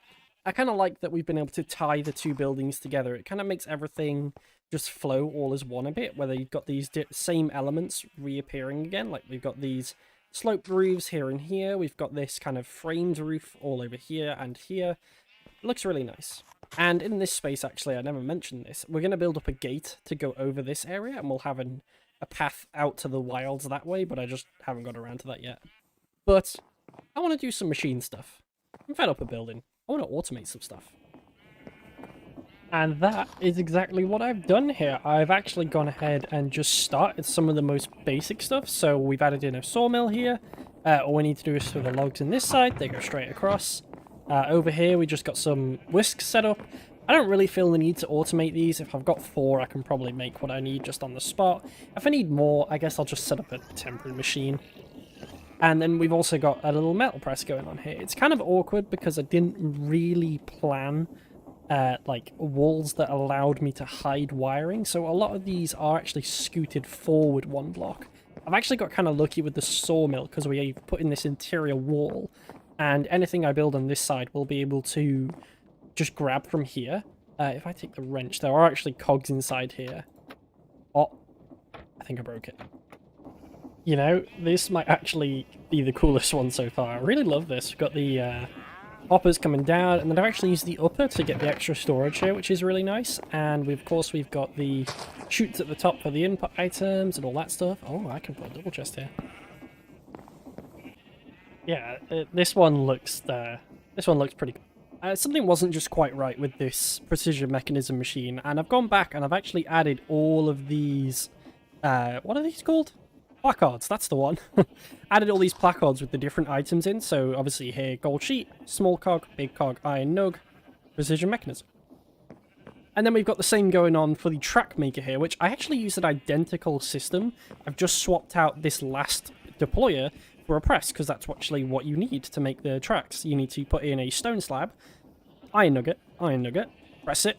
I kind of like that we've been able to tie the 2 buildings together. It kind of makes everything just flow all as one a bit, whether you've got these same elements reappearing again, like we've got these sloped roofs here and here, we've got this kind of framed roof all over here and here. It looks really nice. And in this space, actually, I never mentioned this, we're going to build up a gate to go over this area, and we'll have a path out to the wilds that way, but I just haven't got around to that yet. But I want to do some machine stuff. I'm fed up of building. I want to automate some stuff. And that is exactly what I've done here. I've actually gone ahead and just started some of the most basic stuff. So we've added in a sawmill here. All we need to do is for the logs in this side, they go straight across. Over here, we just got some whisks set up. I don't really feel the need to automate these. If I've got 4, I can probably make what I need just on the spot. If I need more, I guess I'll just set up a temporary machine. And then we've also got a little metal press going on here. It's kind of awkward because I didn't really plan like walls that allowed me to hide wiring. So a lot of these are actually scooted forward 1 block. I've actually got kind of lucky with the sawmill because we put in this interior wall, and anything I build on this side will be able to just grab from here. If I take the wrench, there are actually cogs inside here. Oh, I think I broke it. You know, this might actually be the coolest one so far. I really love this. We've got the hoppers coming down, and then I've actually used the upper to get the extra storage here, which is really nice. And of course we've got the chutes at the top for the input items and all that stuff. Oh, I can put a double chest here. Yeah, this one looks pretty cool. Something wasn't just quite right with this precision mechanism machine, and I've gone back and I've actually added all of these, what are these called? Placards, that's the one. Added all these placards with the different items in, so obviously here, gold sheet, small cog, big cog, iron nug, precision mechanism. And then we've got the same going on for the track maker here, which I actually use an identical system. I've just swapped out this last deployer for a press, because that's actually what you need to make the tracks. You need to put in a stone slab, iron nugget, press it,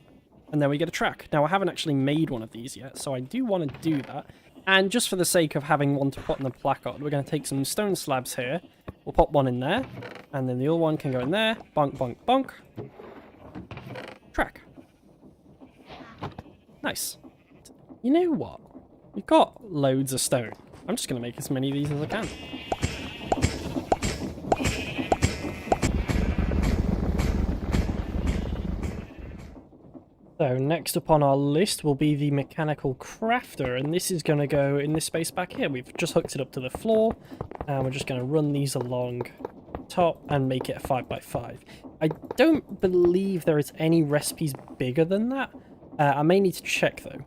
and then we get a track. Now, I haven't actually made one of these yet, so I do want to do that. And just for the sake of having one to put on the placard, we're going to take some stone slabs here. We'll pop one in there, and then the other one can go in there. Bonk, bonk, bonk. Track. Nice. You know what? We've got loads of stone. I'm just going to make as many of these as I can. So next up on our list will be the mechanical crafter, and this is going to go in this space back here. We've just hooked it up to the floor, and we're just going to run these along top and make it a 5x5. I don't believe there is any recipes bigger than that. I may need to check though.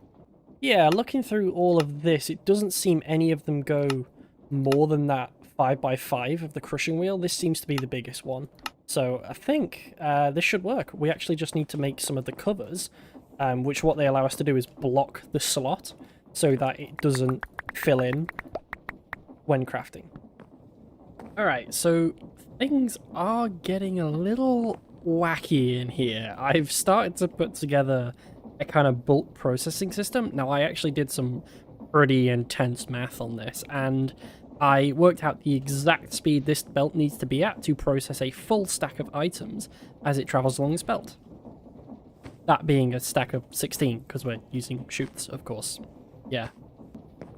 Yeah, looking through all of this, it doesn't seem any of them go more than that 5x5 of the crushing wheel. This seems to be the biggest one. So I think this should work. We actually just need to make some of the covers, which what they allow us to do is block the slot so that it doesn't fill in when crafting. Alright, so things are getting a little wacky in here. I've started to put together a kind of bulk processing system. Now, I actually did some pretty intense math on this, and I worked out the exact speed this belt needs to be at to process a full stack of items as it travels along this belt. That being a stack of 16, because we're using chutes, of course. Yeah.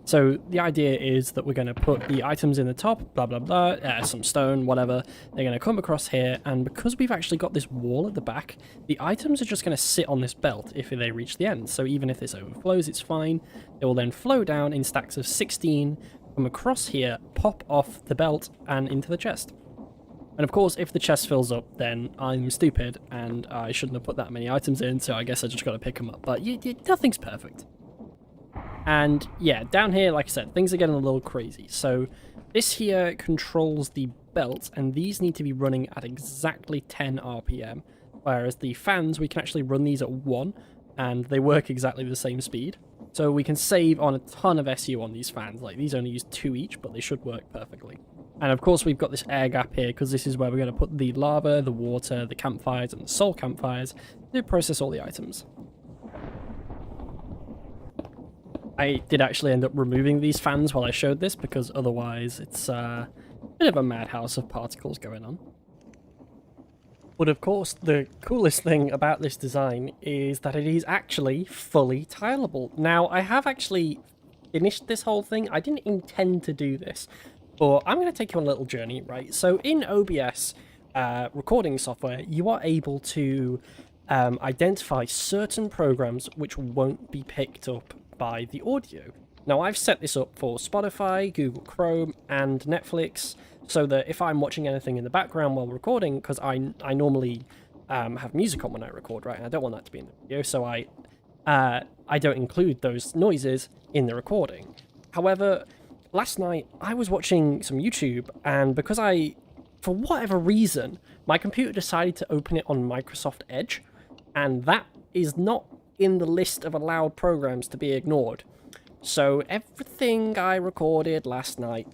So the idea is that we're going to put the items in the top, blah, blah, blah, some stone, whatever. They're going to come across here, and because we've actually got this wall at the back, the items are just going to sit on this belt if they reach the end. So even if this overflows, it's fine. They will then flow down in stacks of 16, come across here, pop off the belt, and into the chest. And of course, if the chest fills up, then I'm stupid, and I shouldn't have put that many items in, so I guess I just got to pick them up. But nothing's perfect. And yeah, down here, like I said, things are getting a little crazy. So this here controls the belt, and these need to be running at exactly 10 RPM. Whereas the fans, we can actually run these at 1, and they work exactly the same speed. So we can save on a ton of SU on these fans. Like, these only use 2 each, but they should work perfectly. And of course, we've got this air gap here, because this is where we're going to put the lava, the water, the campfires, and the soul campfires to process all the items. I did actually end up removing these fans while I showed this, because otherwise it's a bit of a madhouse of particles going on. But of course, the coolest thing about this design is that it is actually fully tileable. Now, I have actually finished this whole thing. I didn't intend to do this, but I'm going to take you on a little journey, right? So in OBS recording software, you are able to identify certain programs which won't be picked up by the audio. Now, I've set this up for Spotify, Google Chrome, and Netflix, so that if I'm watching anything in the background while recording, because I normally have music on when I record, right, and I don't want that to be in the video, so I don't include those noises in the recording. However, last night I was watching some YouTube, and because for whatever reason, my computer decided to open it on Microsoft Edge, and that is not in the list of allowed programs to be ignored. So everything I recorded last night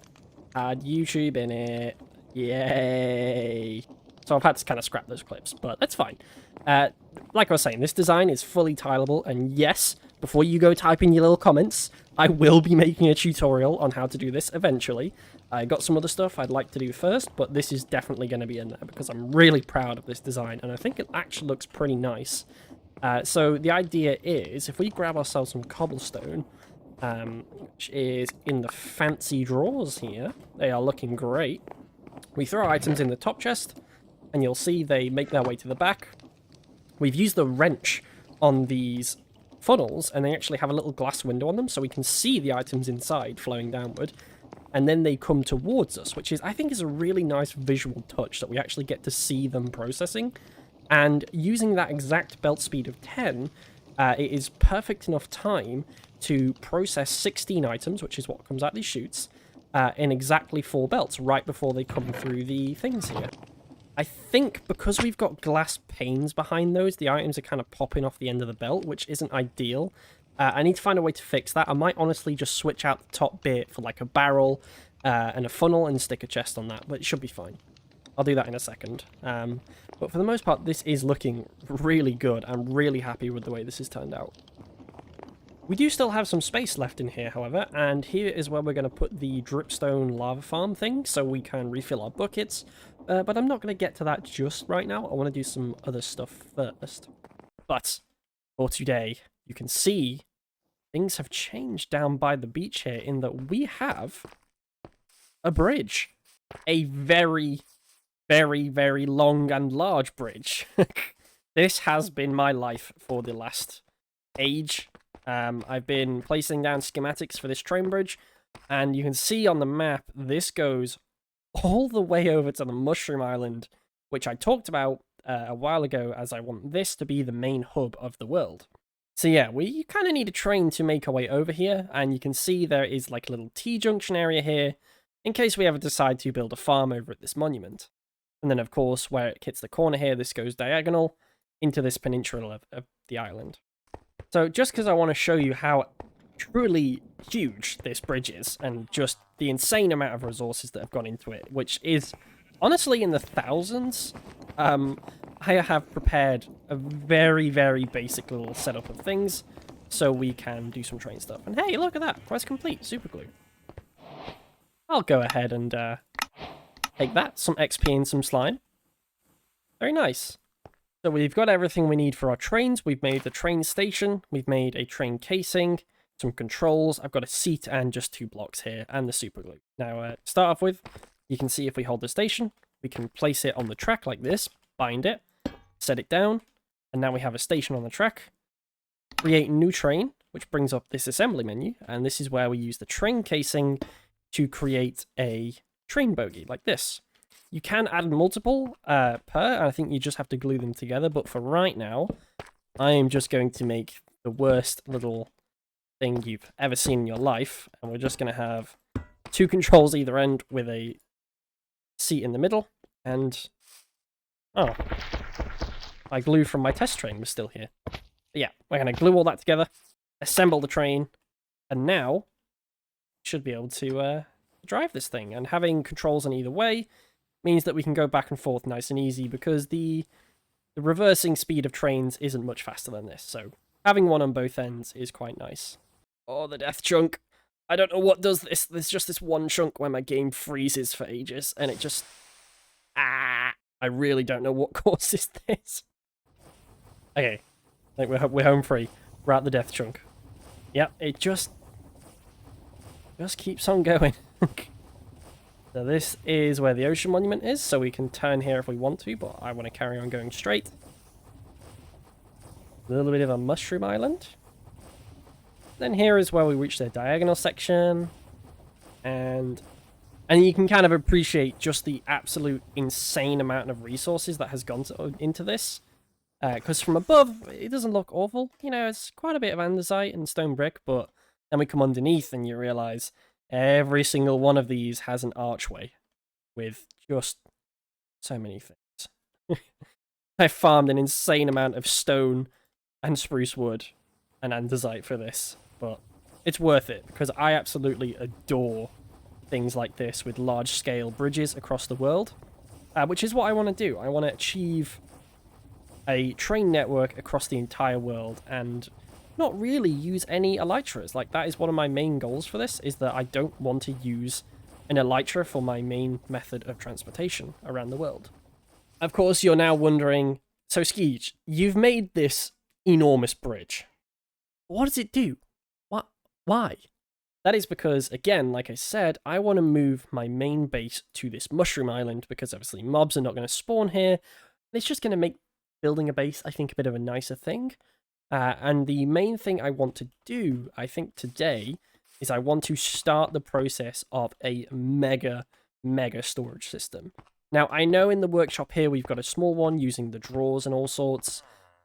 had YouTube in it. Yay! So I've had to kind of scrap those clips, but that's fine. Like I was saying, this design is fully tileable, and yes, before you go type in your little comments, I will be making a tutorial on how to do this eventually. I got some other stuff I'd like to do first, but this is definitely going to be in there because I'm really proud of this design, and I think it actually looks pretty nice. So the idea is, if we grab ourselves some cobblestone, which is in the fancy drawers here, they are looking great. We throw items in the top chest, and you'll see they make their way to the back. We've used the wrench on these funnels, and they actually have a little glass window on them, so we can see the items inside flowing downward, and then they come towards us, which is, I think, is a really nice visual touch that we actually get to see them processing. And using that exact belt speed of 10, it is perfect enough time to process 16 items, which is what comes out of these chutes, in exactly 4 belts, right before they come through the things here. I think because we've got glass panes behind those, the items are kind of popping off the end of the belt, which isn't ideal. I need to find a way to fix that. I might honestly just switch out the top bit for like a barrel and a funnel and stick a chest on that, but it should be fine. I'll do that in a second. But for the most part, this is looking really good. I'm really happy with the way this has turned out. We do still have some space left in here, however, and here is where we're going to put the dripstone lava farm thing, so we can refill our buckets. But I'm not going to get to that just right now. I want to do some other stuff first. But for today, you can see things have changed down by the beach here in that we have a bridge. A very, very, very long and large bridge. This has been my life for the last age. I've been placing down schematics for this train bridge, and you can see on the map, this goes all the way over to the Mushroom Island, which I talked about a while ago, as I want this to be the main hub of the world. So yeah, we kind of need a train to make our way over here, and you can see there is like a little T-junction area here, in case we ever decide to build a farm over at this monument. And then of course, where it hits the corner here, this goes diagonal into this peninsula of the island. So just because I want to show you how truly huge this bridge is, and just the insane amount of resources that have gone into it, which is honestly in the thousands, I have prepared a very, very basic little setup of things so we can do some train stuff. And hey, look at that, quest complete, super glue. I'll go ahead and take that, some XP and some slime. Very nice. So we've got everything we need for our trains. We've made the train station, we've made a train casing, some controls. I've got a seat and just 2 blocks here, and the super glue. Now, to start off with, you can see if we hold the station, we can place it on the track like this, bind it, set it down, and now we have a station on the track. Create new train, which brings up this assembly menu, and this is where we use the train casing to create a train bogie like this. You can add multiple per, and I think you just have to glue them together, but for right now, I am just going to make the worst little thing you've ever seen in your life, and we're just going to have 2 controls either end with a seat in the middle, and oh, my glue from my test train was still here. But yeah, we're going to glue all that together, assemble the train, and now we should be able to drive this thing. And having controls on either way means that we can go back and forth nice and easy, because the reversing speed of trains isn't much faster than this, so having one on both ends is quite nice. Oh, the death chunk. I don't know what does this. There's just this one chunk where my game freezes for ages, and it just... I really don't know what causes this. Okay, I think we're home free. We're at the death chunk. Yep, it just keeps on going. So this is where the ocean monument is, so we can turn here if we want to, but I want to carry on going straight. A little bit of a mushroom island. Then here is where we reach the diagonal section, and you can kind of appreciate just the absolute insane amount of resources that has gone into this. Because from above, it doesn't look awful. You know, it's quite a bit of andesite and stone brick, but then we come underneath and you realize every single one of these has an archway with just so many things. I farmed an insane amount of stone and spruce wood and andesite for this, but it's worth it because I absolutely adore things like this with large-scale bridges across the world. which is what I want to do. I want to achieve a train network across the entire world and not really use any elytras. Like, that is one of my main goals for this, is that I don't want to use an elytra for my main method of transportation around the world. Of course, you're now wondering, so Skeej, you've made this enormous bridge. What does it do? What? Why? That is because, again, like I said, I want to move my main base to this mushroom island because obviously mobs are not going to spawn here. It's just going to make building a base, I think, a bit of a nicer thing. And the main thing I want to do, I think, today is I want to start the process of a mega storage system. Now, I know in the workshop here we've got a small one using the drawers and all sorts,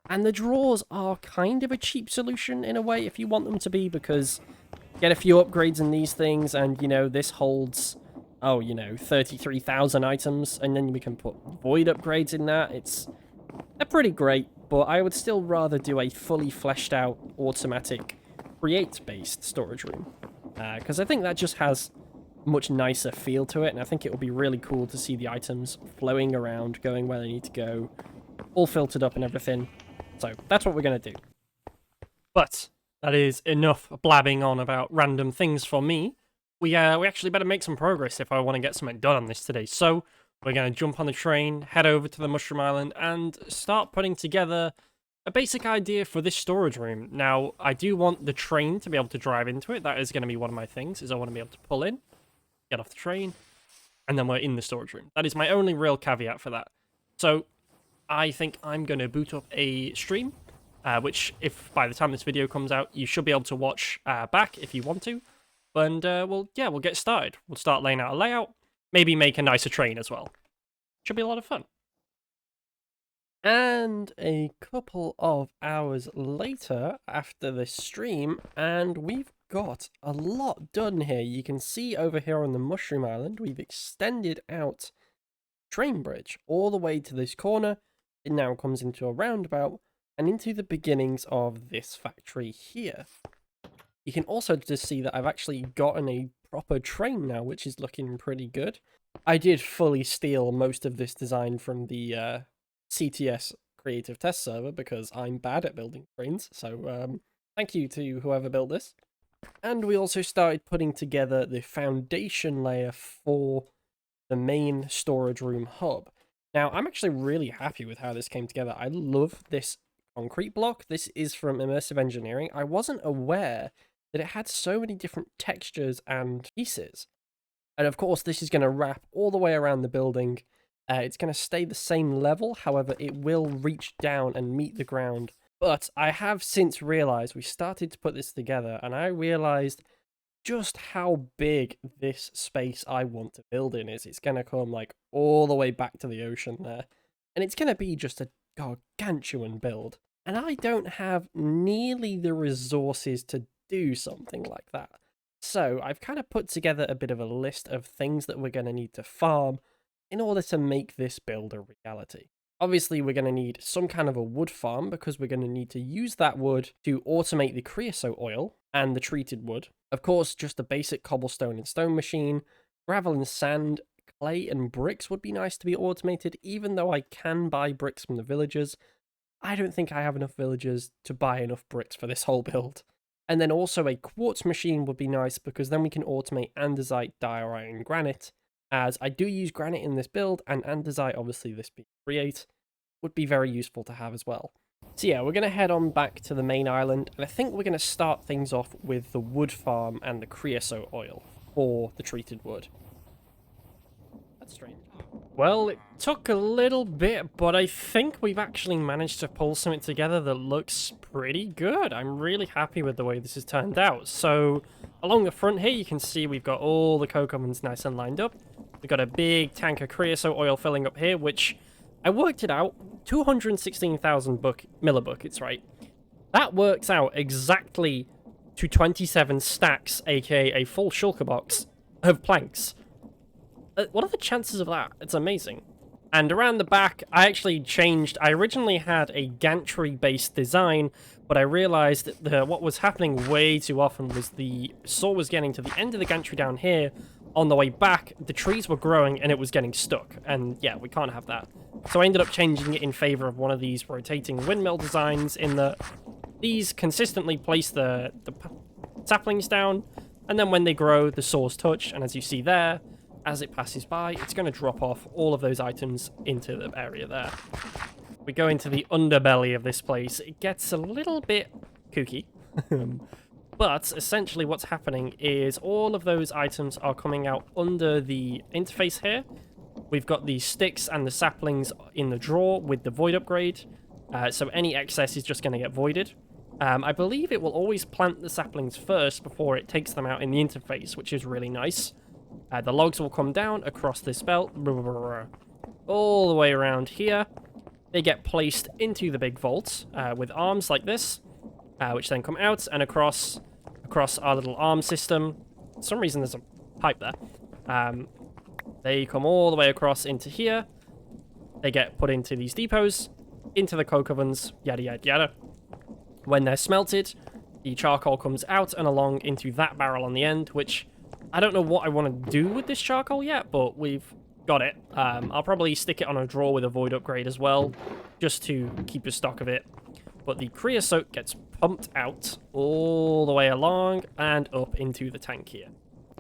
and the drawers are kind of a cheap solution in a way if you want them to be, because get a few upgrades in these things and, you know, this holds, 33,000 items, and then we can put void upgrades in that. They're pretty great, but I would still rather do a fully fleshed out automatic create-based storage room, because I think that just has much nicer feel to it, and I think it will be really cool to see the items flowing around, going where they need to go, all filtered up and everything. So that's what we're going to do. But that is enough blabbing on about random things for me. We actually better make some progress if I want to get something done on this today. So we're going to jump on the train, head over to the Mushroom Island, and start putting together a basic idea for this storage room. Now, I do want the train to be able to drive into it. That is going to be one of my things, is I want to be able to pull in, get off the train, and then we're in the storage room. That is my only real caveat for that. So I think I'm going to boot up a stream, which, if by the time this video comes out, you should be able to watch back if you want to. And we'll get started. We'll start laying out a layout, maybe make a nicer train as well. Should be a lot of fun. And a couple of hours later after this stream, and we've got a lot done here. You can see over here on the Mushroom Island, we've extended out train bridge all the way to this corner. It now comes into a roundabout and into the beginnings of this factory here. You can also just see that I've actually gotten a proper train now, which is looking pretty good. I did fully steal most of this design from the CTS creative test server because I'm bad at building trains, so thank you to whoever built this. And we also started putting together the foundation layer for the main storage room hub. Now, I'm actually really happy with how this came together. I love this concrete block. This is from Immersive Engineering. I wasn't aware that it had so many different textures and pieces. And of course, this is going to wrap all the way around the building. It's going to stay the same level, however, it will reach down and meet the ground. But I have since realized, we started to put this together, and I realized just how big this space I want to build in is. It's going to come like all the way back to the ocean there. And it's going to be just a gargantuan build. And I don't have nearly the resources to do something like that. So I've kind of put together a bit of a list of things that we're going to need to farm in order to make this build a reality. Obviously, we're going to need some kind of a wood farm because we're going to need to use that wood to automate the creosote oil and the treated wood. Of course, just a basic cobblestone and stone machine, gravel and sand, clay and bricks would be nice to be automated, even though I can buy bricks from the villagers. I don't think I have enough villagers to buy enough bricks for this whole build. And then also a quartz machine would be nice because then we can automate andesite, diorite, and granite. As I do use granite in this build, and andesite, obviously this being create, would be very useful to have as well. So yeah, we're going to head on back to the main island, and I think we're going to start things off with the wood farm and the creosote oil for the treated wood. That's strange. Well, it took a little bit, but I think we've actually managed to pull something together that looks pretty good. I'm really happy with the way this has turned out. So, along the front here, you can see we've got all the cocoa ovens nice and lined up. We've got a big tank of creosote oil filling up here, which I worked it out, 216,000 millibuckets, right? That works out exactly to 27 stacks, aka a full shulker box of planks. What are the chances of that? It's amazing. And around the back, I actually changed. I originally had a gantry-based design, but I realized that what was happening way too often was the saw was getting to the end of the gantry down here, on the way back, the trees were growing and it was getting stuck. And yeah, we can't have that. So I ended up changing it in favor of one of these rotating windmill designs in that these consistently place the saplings down, and then when they grow, the saws touch, and as you see there, as it passes by, it's going to drop off all of those items into the area there. We go into the underbelly of this place. It gets a little bit kooky. But essentially what's happening is all of those items are coming out under the interface here. We've got the sticks and the saplings in the drawer with the void upgrade. So any excess is just going to get voided. I believe it will always plant the saplings first before it takes them out in the interface, which is really nice. The logs will come down across this belt, all the way around here. They get placed into the big vault with arms like this, which then come out and across our little arm system. For some reason there's a pipe there. They come all the way across into here. They get put into these depots, into the coke ovens, yada yada yada. When they're smelted, the charcoal comes out and along into that barrel on the end, which I don't know what I want to do with this charcoal yet, but we've got it. I'll probably stick it on a drawer with a void upgrade as well, just to keep a stock of it. But the creosote gets pumped out all the way along and up into the tank here.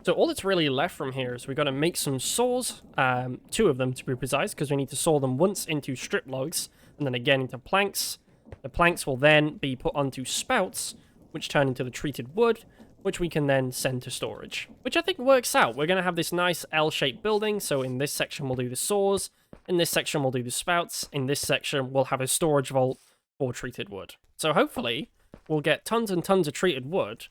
So all that's really left from here is we've got to make some saws, 2 of them to be precise, because we need to saw them once into strip logs, and then again into planks. The planks will then be put onto spouts, which turn into the treated wood, which we can then send to storage. Which I think works out. We're going to have this nice L-shaped building, so in this section we'll do the saws, in this section we'll do the spouts, in this section we'll have a storage vault for treated wood. So hopefully we'll get tons and tons of treated wood,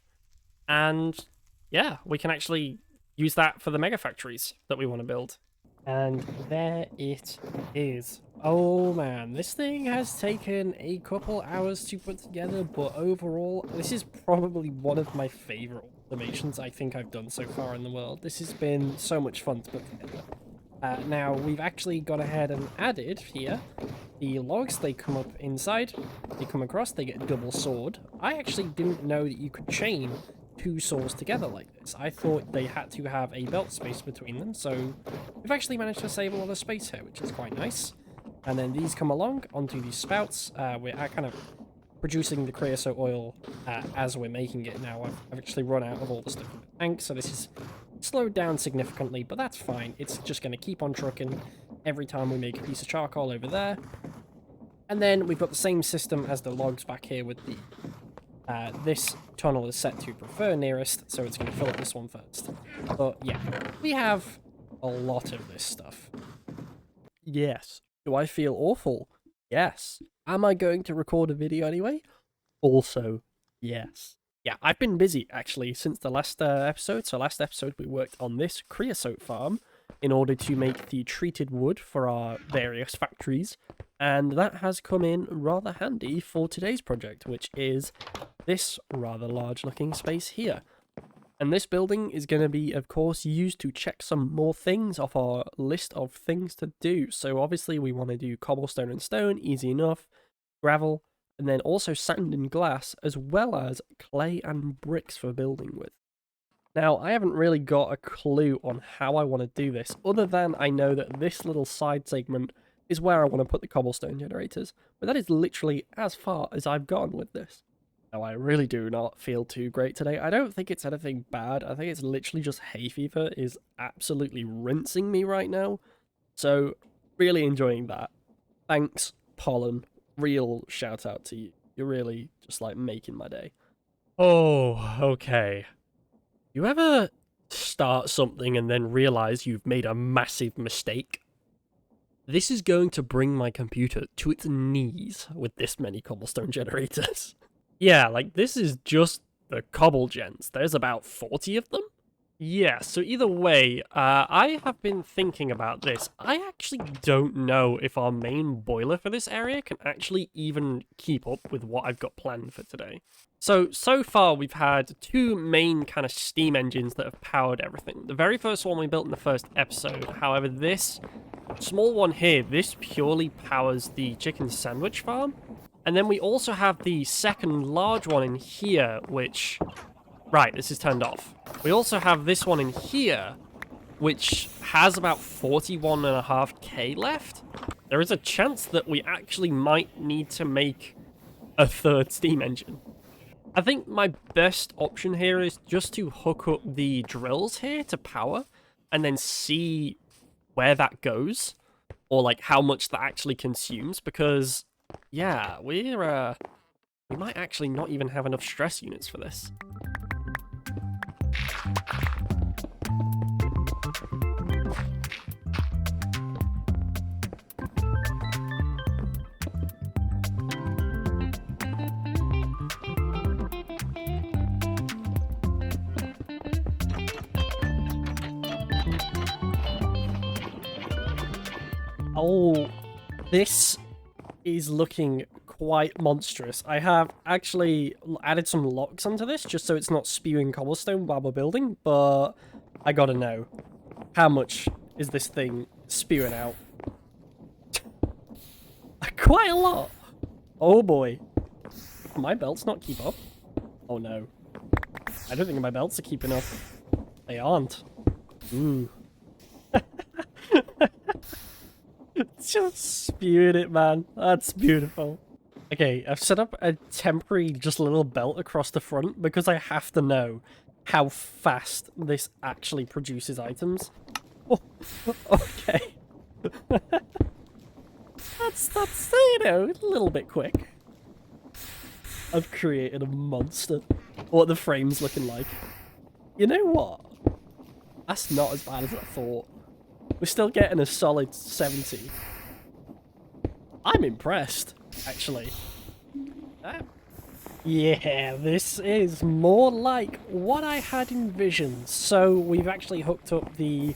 and yeah, we can actually use that for the mega factories that we want to build. And there it is. Oh man, this thing has taken a couple hours to put together, but overall, this is probably one of my favorite automations I think I've done so far in the world. This has been so much fun to put together. Now, we've actually gone ahead and added here the logs. They come up inside, they come across, they get double sawed. I actually didn't know that you could chain 2 saws together like this. I thought they had to have a belt space between them, so we've actually managed to save a lot of space here, which is quite nice. And then these come along onto these spouts. We're kind of producing the creosote oil as we're making it now. I've actually run out of all the stuff in the tank, so this is slowed down significantly, but that's fine. It's just going to keep on trucking every time we make a piece of charcoal over there. And then we've got the same system as the logs back here with the this tunnel is set to prefer nearest, so it's going to fill up this one first. But yeah, we have a lot of this stuff. Yes. Do I feel awful? Yes. Am I going to record a video anyway? Also, yes. Yeah, I've been busy, actually, since the last episode. So last episode, we worked on this creosote farm in order to make the treated wood for our various factories. And that has come in rather handy for today's project, which is this rather large-looking space here. And this building is going to be, of course, used to check some more things off our list of things to do. So obviously we want to do cobblestone and stone, easy enough, gravel, and then also sand and glass, as well as clay and bricks for building with. Now, I haven't really got a clue on how I want to do this, other than I know that this little side segment is where I want to put the cobblestone generators, but that is literally as far as I've gone with this. Now, I really do not feel too great today. I don't think it's anything bad. I think it's literally just hay fever is absolutely rinsing me right now. So, really enjoying that. Thanks, Pollen. Real shout out to you. You're really just like making my day. Oh, okay. You ever start something and then realize you've made a massive mistake? This is going to bring my computer to its knees with this many cobblestone generators. Yeah, like, this is just the cobble gens. There's about 40 of them? Yeah, so either way, I have been thinking about this. I actually don't know if our main boiler for this area can actually even keep up with what I've got planned for today. So far we've had 2 main kind of steam engines that have powered everything. The very first one we built in the first episode, however, this small one here, this purely powers the chicken sandwich farm. And then we also have the second large one in here, which... Right, this is turned off. We also have this one in here, which has about 41.5k left, there is a chance that we actually might need to make a third steam engine. I think my best option here is just to hook up the drills here to power and then see where that goes, or like how much that actually consumes, because yeah, we might actually not even have enough stress units for this. Oh, this is looking quite monstrous. I have actually added some locks onto this just so it's not spewing cobblestone while we're building, but I gotta know, how much is this thing spewing out? Quite a lot. Oh boy. My belts not keep up? Oh no. I don't think my belts are keeping up. They aren't. Ooh. Just spewing it, man. That's beautiful. Okay, I've set up a temporary just little belt across the front because I have to know how fast this actually produces items. Oh, okay. that's you know, a little bit quick. I've created a monster. What the frame's looking like. You know what? That's not as bad as I thought. We're still getting a solid 70. I'm impressed, actually. Yeah, this is more like what I had envisioned. So we've actually hooked up the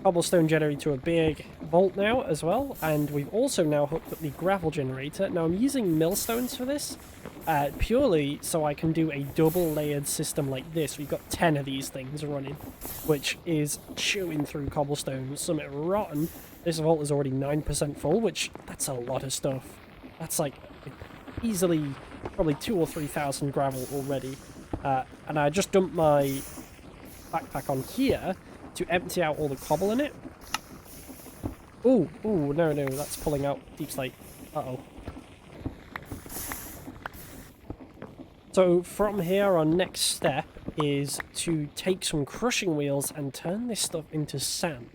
cobblestone generator to a big vault now as well, and we've also now hooked up the gravel generator. Now I'm using millstones for this, purely so I can do a double layered system like this. We've got 10 of these things running, which is chewing through cobblestone. Something rotten. This vault is already 9% full, which that's a lot of stuff. That's like easily probably 2,000 or 3,000 gravel already. And I just dumped my backpack on here to empty out all the cobble in it. Ooh, no, that's pulling out deep slate. Uh-oh. So from here, our next step is to take some crushing wheels and turn this stuff into sand.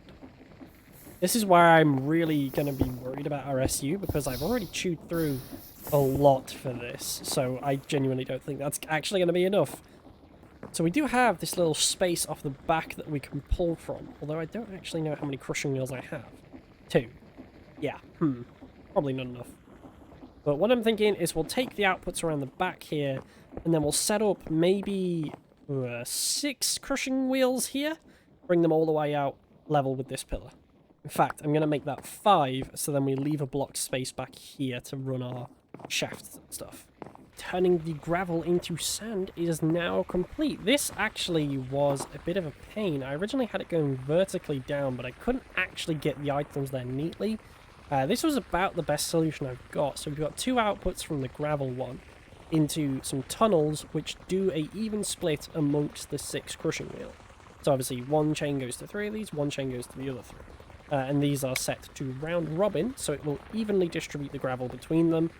This is where I'm really going to be worried about our SU, because I've already chewed through a lot for this, so I genuinely don't think that's actually going to be enough. So we do have this little space off the back that we can pull from, although I don't actually know how many crushing wheels I have. 2. Yeah, probably not enough. But what I'm thinking is we'll take the outputs around the back here, and then we'll set up maybe 6 crushing wheels here, bring them all the way out level with this pillar. In fact, I'm going to make that 5, so then we leave a blocked space back here to run our shafts and stuff. Turning the gravel into sand is now complete. This actually was a bit of a pain. I originally had it going vertically down, but I couldn't actually get the items there neatly. This was about the best solution I've got. So we've got 2 outputs from the gravel one into some tunnels, which do a even split amongst the 6 crushing wheel. So obviously 1 chain goes to 3 of these, 1 chain goes to the other 3. And these are set to round robin, so it will evenly distribute the gravel between them.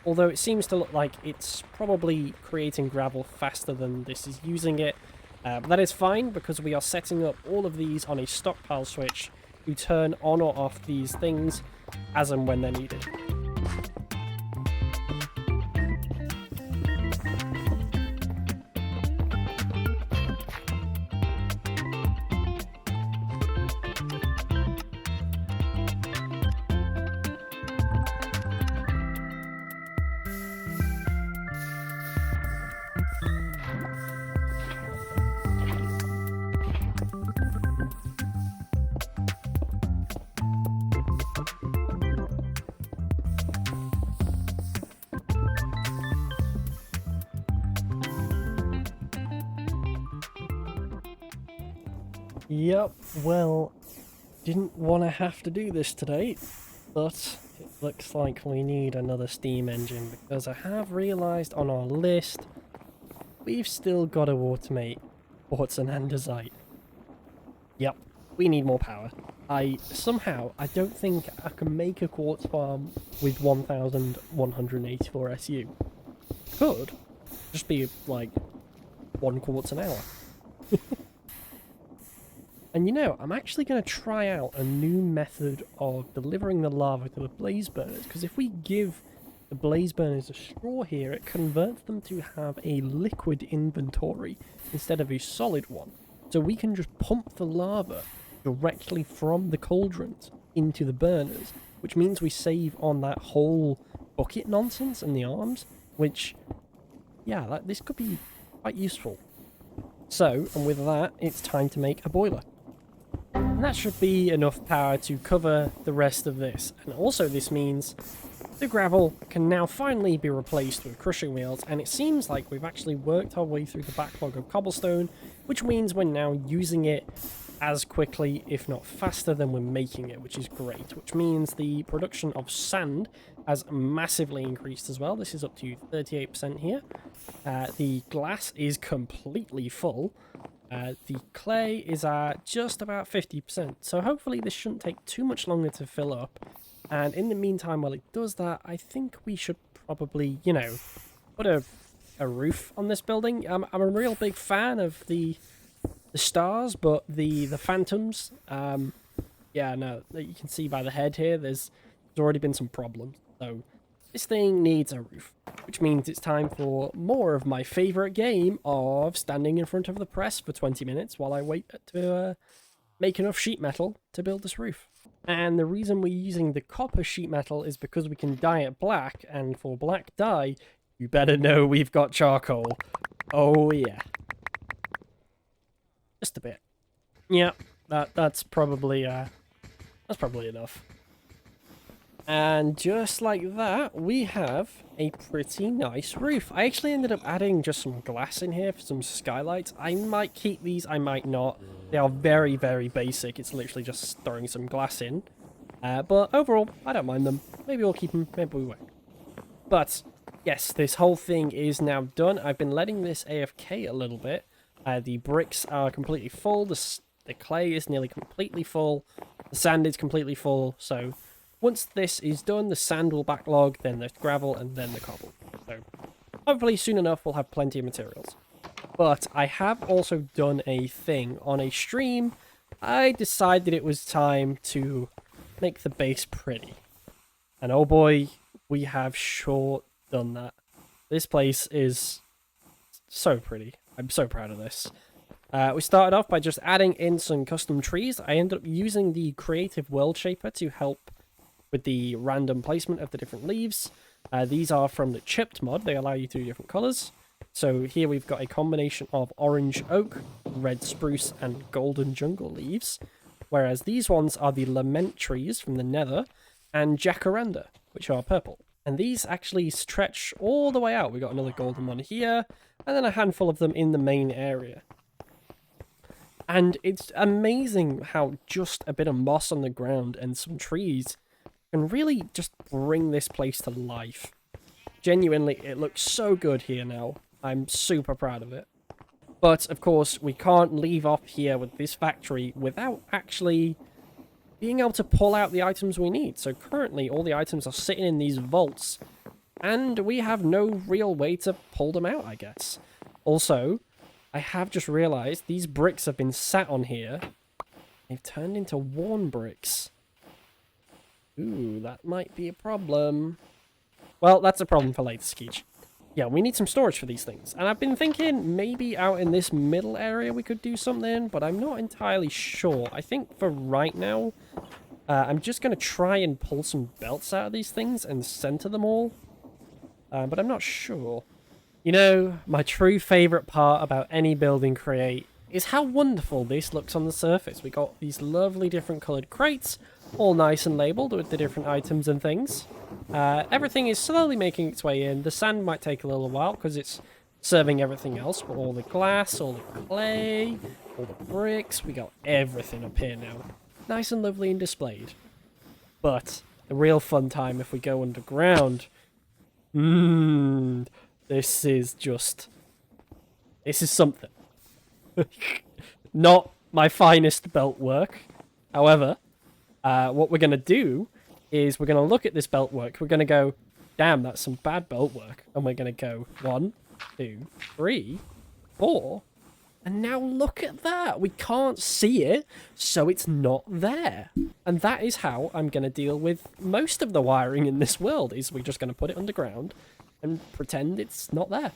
Although it seems to look like it's probably creating gravel faster than this is using it. But that is fine, because we are setting up all of these on a stockpile switch to turn on or off these things as and when they're needed. Yep, well, didn't want to have to do this today, but it looks like we need another steam engine, because I have realised on our list we've still got to automate quartz and andesite. Yep, we need more power. I don't think I can make a quartz farm with 1,184 SU. Could. Just be like 1 quartz an hour. And you know, I'm actually going to try out a new method of delivering the lava to the blaze burners, because if we give the blaze burners a straw here, it converts them to have a liquid inventory instead of a solid one. So we can just pump the lava directly from the cauldrons into the burners, which means we save on that whole bucket nonsense and the arms, which, yeah, this could be quite useful. So, and with that, it's time to make a boiler. And that should be enough power to cover the rest of this. And also this means the gravel can now finally be replaced with crushing wheels, and it seems like we've actually worked our way through the backlog of cobblestone, which means we're now using it as quickly, if not faster, than we're making it, which is great. Which means the production of sand has massively increased as well. This is up to 38% here. The glass is completely full. The clay is at just about 50%, so hopefully this shouldn't take too much longer to fill up. And in the meantime, while it does that, I think we should probably, you know, put a roof on this building. I'm a real big fan of the stars, but the phantoms, yeah, no, you can see by the head here, there's already been some problems. So this thing needs a roof, which means it's time for more of my favorite game of standing in front of the press for 20 minutes while I wait to make enough sheet metal to build this roof. And the reason we're using the copper sheet metal is because we can dye it black, and for black dye, you better know we've got charcoal. Oh yeah. Just a bit. Yeah, that's probably enough. And just like that, we have a pretty nice roof. I actually ended up adding just some glass in here for some skylights. I might keep these, I might not. They are very, very basic. It's literally just throwing some glass in. But overall, I don't mind them. Maybe we'll keep them, maybe we won't. But yes, this whole thing is now done. I've been letting this AFK a little bit. The bricks are completely full. The clay is nearly completely full. The sand is completely full. So once this is done, the sand will backlog, then the gravel, and then the cobble. So hopefully soon enough we'll have plenty of materials. But I have also done a thing on a stream. I decided it was time to make the base pretty. And oh boy, we have sure done that. This place is so pretty. I'm so proud of this. We started off by just adding in some custom trees. I ended up using the Creative World Shaper to help with the random placement of the different leaves. These are from the Chipped mod. They allow you to do different colors. So here we've got a combination of orange oak, red spruce, and golden jungle leaves. Whereas these ones are the lament trees from the nether, and jacaranda, which are purple. And these actually stretch all the way out. We've got another golden one here, and then a handful of them in the main area. And it's amazing how just a bit of moss on the ground and some trees can really just bring this place to life. Genuinely, it looks so good here now. I'm super proud of it. But, of course, we can't leave off here with this factory without actually being able to pull out the items we need. So currently, all the items are sitting in these vaults, and we have no real way to pull them out, I guess. Also, I have just realized these bricks have been sat on here. They've turned into worn bricks. Ooh, that might be a problem. Well, that's a problem for later, Skeech. Yeah, we need some storage for these things. And I've been thinking maybe out in this middle area we could do something, but I'm not entirely sure. I think for right now, I'm just going to try and pull some belts out of these things and center them all. But I'm not sure. You know, my true favorite part about any building create is how wonderful this looks on the surface. We got these lovely different colored crates, all nice and labeled with the different items and things. Everything is slowly making its way in. The sand might take a little while because it's serving everything else, but all the glass, all the clay, all the bricks, we got everything up here now. Nice and lovely and displayed. But the real fun time if we go underground, this is something. Not my finest belt work. However, what we're going to do is we're going to look at this belt work. We're going to go, damn, that's some bad belt work. And we're going to go 1, 2, 3, 4. And now look at that. We can't see it, so it's not there. And that is how I'm going to deal with most of the wiring in this world, is we're just going to put it underground and pretend it's not there.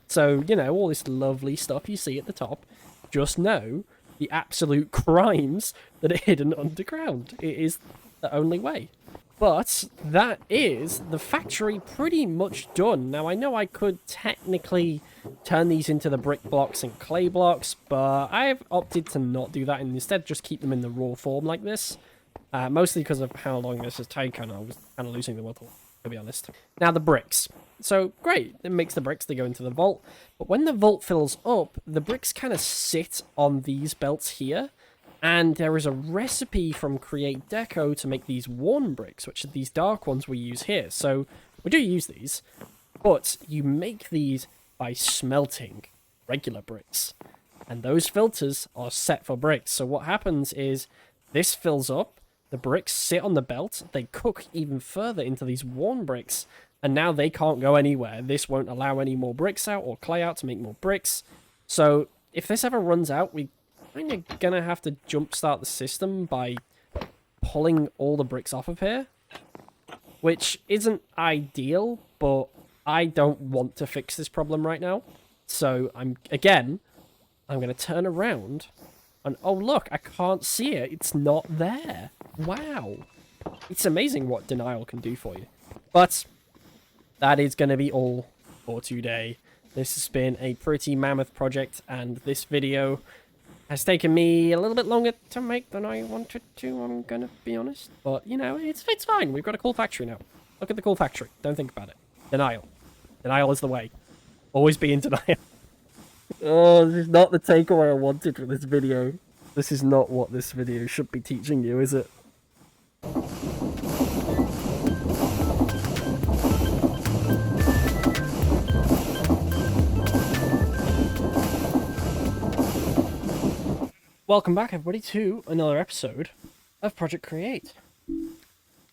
So, you know, all this lovely stuff you see at the top, just know the absolute crimes that are hidden underground. It is the only way. But that is the factory pretty much done. Now, I know I could technically turn these into the brick blocks and clay blocks, but I've opted to not do that and instead just keep them in the raw form like this. Mostly because of how long this has taken. I was kind of losing the will, to be honest. Now, the bricks. So, great, it makes the bricks, they go into the vault. But when the vault fills up, the bricks kind of sit on these belts here. And there is a recipe from Create Deco to make these worn bricks, which are these dark ones we use here. So, we do use these, but you make these by smelting regular bricks. And those filters are set for bricks. So what happens is, this fills up, the bricks sit on the belt, they cook even further into these worn bricks, and now they can't go anywhere. This won't allow any more bricks out or clay out to make more bricks. So if this ever runs out, we're kind of going to have to jumpstart the system by pulling all the bricks off of here, which isn't ideal, but I don't want to fix this problem right now. So I'm going to turn around and, oh look, I can't see it. It's not there. Wow. It's amazing what denial can do for you. But that is going to be all for today. This has been a pretty mammoth project, and this video has taken me a little bit longer to make than I wanted to, I'm going to be honest. But, you know, it's fine. We've got a cool factory now. Look at the cool factory. Don't think about it. Denial. Denial is the way. Always be in denial. Oh, this is not the takeaway I wanted from this video. This is not what this video should be teaching you, is it? Welcome back, everybody, to another episode of Project Create.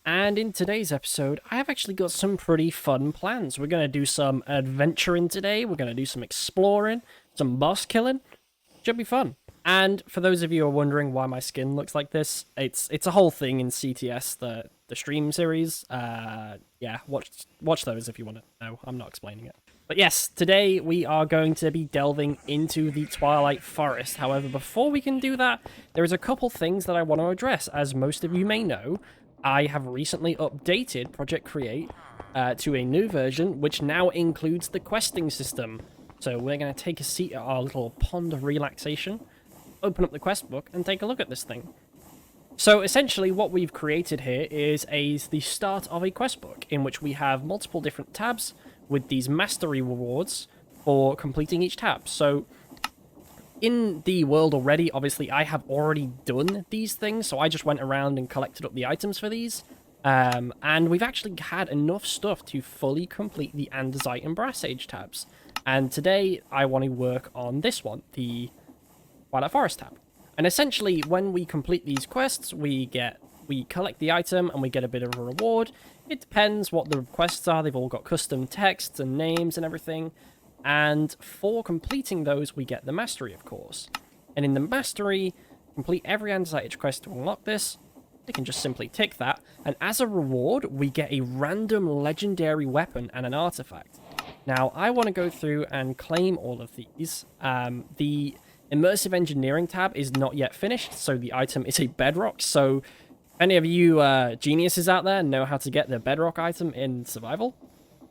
And in today's episode, I've actually got some pretty fun plans. We're going to do some adventuring today. We're going to do some exploring, some boss killing. Should be fun. And for those of you who are wondering why my skin looks like this, it's a whole thing in CTS, the stream series. Yeah, watch those if you want to know. I'm not explaining it. But yes, today we are going to be delving into the Twilight Forest. However, before we can do that, there is a couple things that I want to address. As most of you may know, I have recently updated Project Create to a new version, which now includes the questing system. So we're going to take a seat at our little pond of relaxation, open up the quest book, and take a look at this thing. So essentially what we've created here is the start of a quest book, in which we have multiple different tabs with these mastery rewards for completing each tab. So in the world already, obviously I have already done these things, so I just went around and collected up the items for these. And we've actually had enough stuff to fully complete the andesite and brass age tabs. And today I want to work on this one, the Twilight Forest tab. And essentially when we complete these quests, we collect the item and we get a bit of a reward. It depends what the quests are. They've all got custom texts and names and everything. And for completing those, we get the mastery, of course. And in the mastery, complete every andesite age quest to unlock this. You can just simply tick that. And as a reward, we get a random legendary weapon and an artifact. Now, I want to go through and claim all of these. The immersive engineering tab is not yet finished, so the item is a bedrock. So if any of you geniuses out there know how to get the bedrock item in survival,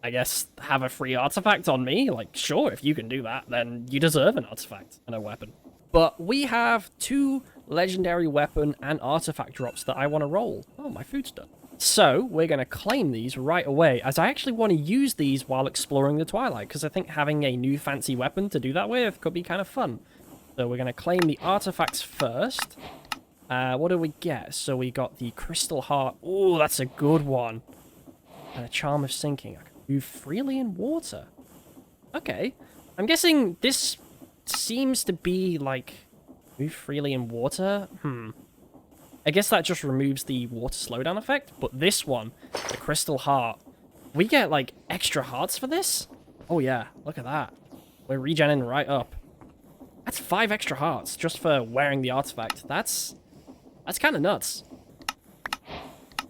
I guess have a free artifact on me. Like, sure, if you can do that, then you deserve an artifact and a weapon. But we have 2 legendary weapon and artifact drops that I want to roll. Oh, my food's done. So we're going to claim these right away, as I actually want to use these while exploring the Twilight, because I think having a new fancy weapon to do that with could be kind of fun. So we're going to claim the artifacts first. What do we get? So we got the Crystal Heart. Oh, that's a good one. And a Charm of Sinking. I can move freely in water. Okay. I'm guessing this seems to be like move freely in water. I guess that just removes the water slowdown effect, but this one, the crystal heart, we get like extra hearts for this? Oh yeah, look at that. We're regenerating right up. That's 5 extra hearts just for wearing the artifact. That's kind of nuts.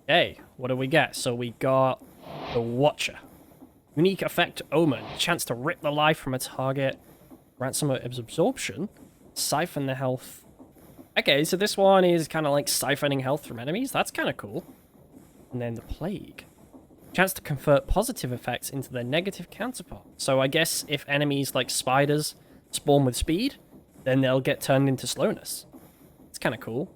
Okay, what do we get? So we got the Watcher. Unique effect Omen. Chance to rip the life from a target. Grant some absorption. Siphon the health. Okay, so this one is kind of like siphoning health from enemies. That's kind of cool. And then the Plague. Chance to convert positive effects into their negative counterpart. So I guess if enemies like spiders spawn with speed, then they'll get turned into slowness. It's kind of cool.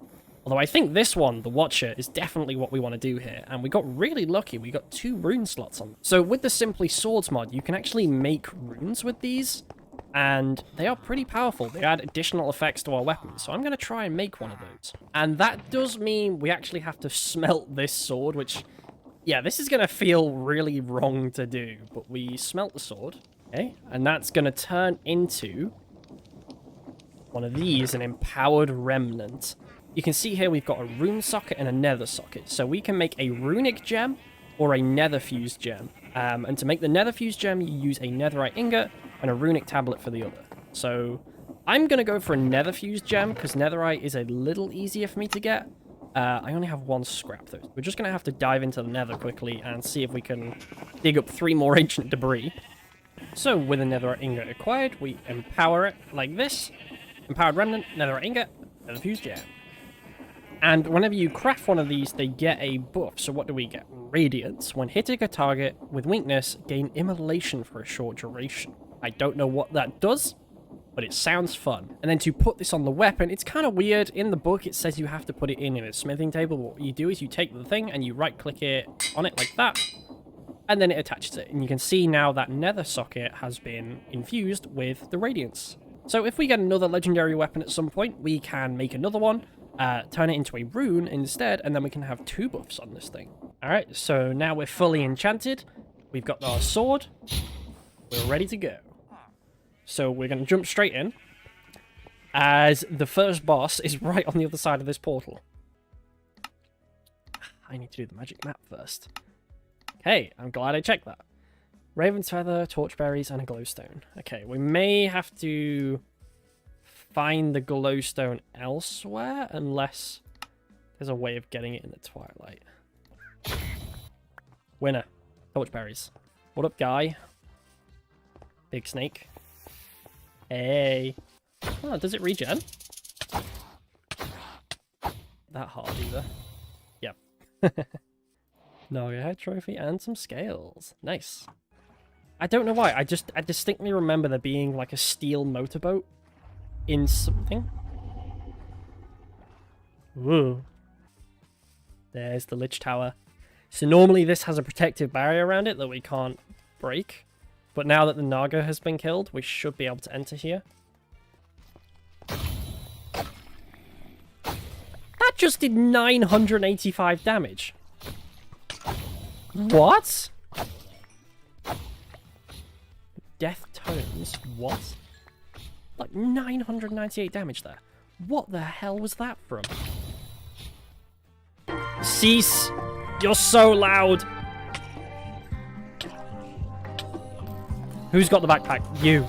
Although I think this one, the Watcher, is definitely what we want to do here. And we got really lucky. We got 2 rune slots on. So with the Simply Swords mod, you can actually make runes with these. And they are pretty powerful. They add additional effects to our weapons. So I'm going to try and make one of those. And that does mean we actually have to smelt this sword, which... yeah, this is going to feel really wrong to do. But we smelt the sword. Okay, and that's going to turn into one of these, an Empowered Remnant. You can see here we've got a rune socket and a nether socket. So we can make a runic gem or a nether fused gem. And to make the nether fused gem, you use a netherite ingot and a runic tablet for the other. So I'm going to go for a nether fused gem because netherite is a little easier for me to get. I only have 1 scrap though. We're just going to have to dive into the nether quickly and see if we can dig up 3 more ancient debris. So with a netherite ingot acquired, we empower it like this. Empowered remnant, netherite ingot, nether fused gem. And whenever you craft one of these, they get a buff. So what do we get? Radiance. When hitting a target with weakness, gain immolation for a short duration. I don't know what that does, but it sounds fun. And then to put this on the weapon, it's kind of weird. In the book, it says you have to put it in a smithing table. What you do is you take the thing and you right-click it on it like that, and then it attaches it. And you can see now that nether socket has been infused with the radiance. So if we get another legendary weapon at some point, we can make another one, turn it into a rune instead, and then we can have 2 buffs on this thing. Alright, so now we're fully enchanted. We've got our sword. We're ready to go. So we're going to jump straight in, as the first boss is right on the other side of this portal. I need to do the magic map first. Okay, I'm glad I checked that. Raven's feather, torchberries, and a glowstone. Okay, we may have to find the glowstone elsewhere, unless there's a way of getting it in the twilight. Winner. Torchberries. What up, guy? Big snake. Hey. Oh, does it regen? That hard either. Yep. Naga trophy and some scales. Nice. I don't know why. I distinctly remember there being like a steel motorboat in something. Whoa. There's the Lich Tower. So normally this has a protective barrier around it that we can't break. But now that the Naga has been killed, we should be able to enter here. That just did 985 damage. What? Death tones? What? Like 998 damage there. What the hell was that from? Cease! You're so loud! Who's got the backpack? You.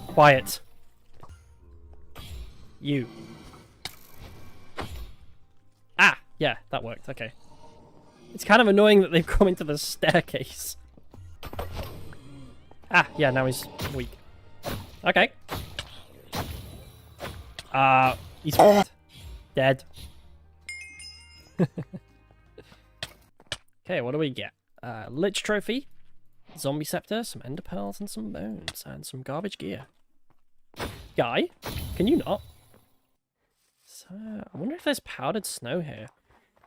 Quiet. You. Ah! Yeah, that worked. Okay. It's kind of annoying that they've come into the staircase. Ah, yeah, now he's weak. Okay. He's dead. Okay, what do we get? Lich Trophy, Zombie Scepter, some Ender Pearls, and some bones, and some garbage gear. Guy, can you not? So, I wonder if there's powdered snow here.